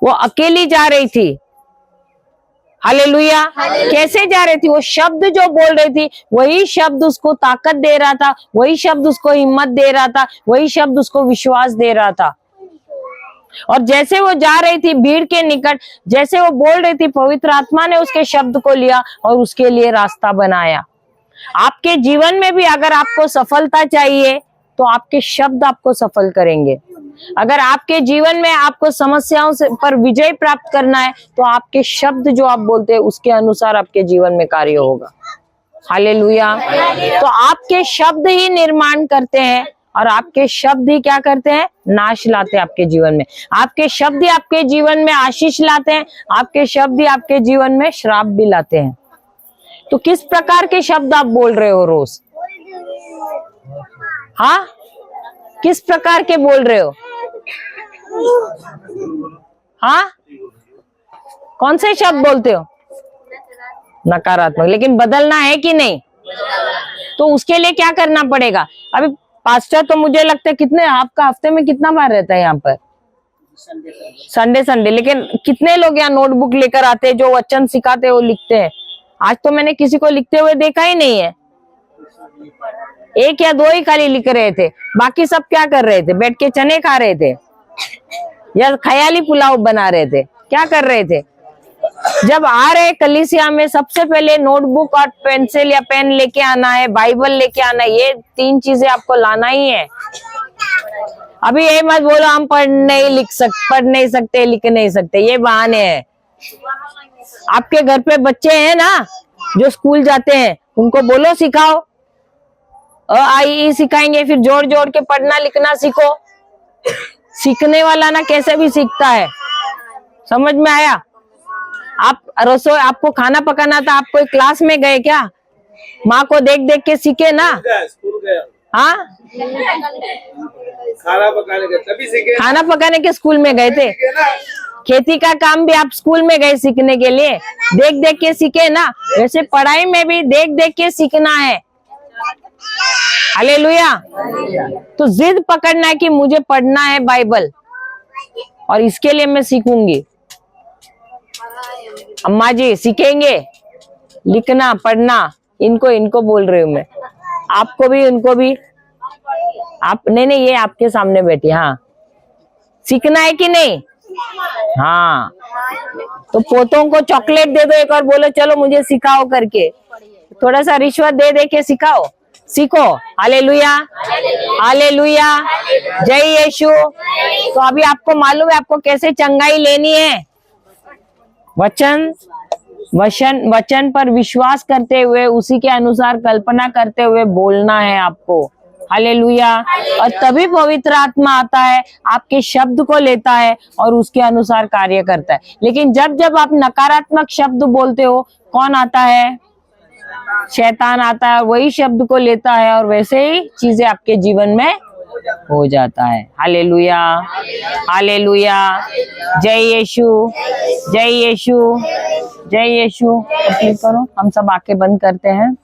वो अकेली जा रही थी। हालेलुया। कैसे जा रही थी? वो शब्द जो बोल रही थी, वही शब्द उसको ताकत दे रहा था, वही शब्द उसको हिम्मत दे रहा था, वही शब्द उसको विश्वास दे रहा था। और जैसे वो जा रही थी भीड़ के निकट, जैसे वो बोल रही थी, पवित्र आत्मा ने उसके शब्द को लिया और उसके लिए रास्ता बनाया। आपके जीवन में भी अगर आपको सफलता चाहिए तो आपके शब्द आपको सफल करेंगे। अगर आपके जीवन में आपको समस्याओं से पर विजय प्राप्त करना है तो आपके शब्द जो आप बोलते हैं उसके अनुसार आपके जीवन में कार्य होगा। हालेलुया। तो आपके शब्द ही निर्माण करते हैं और आपके शब्द ही क्या करते हैं? नाश लाते हैं आपके जीवन में। आपके शब्द ही आपके जीवन में आशीष लाते हैं, आपके शब्द ही आपके जीवन में श्राप भी लाते हैं। तो किस प्रकार के शब्द आप बोल रहे हो रोज? हाँ, किस प्रकार के बोल रहे हो? हाँ, कौन से शब्द बोलते हो? नकारात्मक। लेकिन बदलना है कि नहीं? तो उसके लिए क्या करना पड़ेगा? अभी पास्टर तो मुझे लगता है कितने, आपका हफ्ते में कितना बार रहता है यहाँ पर? संडे। लेकिन कितने लोग यहाँ नोटबुक लेकर आते हैं, जो वचन सिखाते हैं वो लिखते हैं? आज तो मैंने किसी को लिखते हुए देखा ही नहीं है। एक या दो ही खाली लिख रहे थे, बाकी सब क्या कर रहे थे? बैठ के चने खा रहे थे या ख्याली पुलाव बना रहे थे? क्या कर रहे थे? जब आ रहे कलीसिया में सबसे पहले नोटबुक और पेंसिल या पेन लेके आना है, बाइबल लेके आना है, ये 3 चीजें आपको लाना ही है। अभी ये मत बोलो हम पढ़ नहीं सकते, लिख नहीं सकते, ये बहाने हैं। आपके घर पे बच्चे हैं ना जो स्कूल जाते हैं, उनको बोलो सिखाओ, अ आ इ ई सिखाएंगे, फिर जोड़ जोड़ के पढ़ना लिखना सीखो। सीखने वाला ना कैसे भी सीखता है। समझ में आया? आप रसोई, आपको खाना पकाना था, आप कोई क्लास में गए क्या? माँ को देख देख के सीखे ना। स्कूल गया, हाँ, खाना पकाने के तभी सीखे खाना पकाने के स्कूल में गए थे। खेती का काम भी आप स्कूल में गए सीखने के लिए, देख देख के सीखे ना। वैसे पढ़ाई में भी देख देख के सीखना है। हालेलुया। तो जिद पकड़ना है कि मुझे पढ़ना है बाइबल, और इसके लिए मैं सीखूंगी। अम्मा जी सीखेंगे लिखना पढ़ना, इनको बोल रही हूँ मैं, आपको भी उनको भी। आप नहीं, ये आपके सामने बैठी। हाँ, सीखना है कि नहीं? हाँ, तो पोतों को चॉकलेट दे दो एक और बोलो चलो मुझे सिखाओ करके। थोड़ा सा रिश्वत दे दे के सिखाओ, सीखो। हालेलुया, हालेलुया, जय यीशु। तो अभी आपको मालूम है आपको कैसे चंगाई लेनी है। वचन पर विश्वास करते हुए, उसी के अनुसार कल्पना करते हुए बोलना है आपको। हालेलुया। और तभी पवित्र आत्मा आता है, आपके शब्द को लेता है और उसके अनुसार कार्य करता है। लेकिन जब आप नकारात्मक शब्द बोलते हो, कौन आता है? शैतान आता है, वही शब्द को लेता है और वैसे ही चीजें आपके जीवन में हो जाता है। हालेलुया, हालेलुया, जय यीशु, जय यीशु, जय यीशु। करो, हम सब आंखें बंद करते हैं।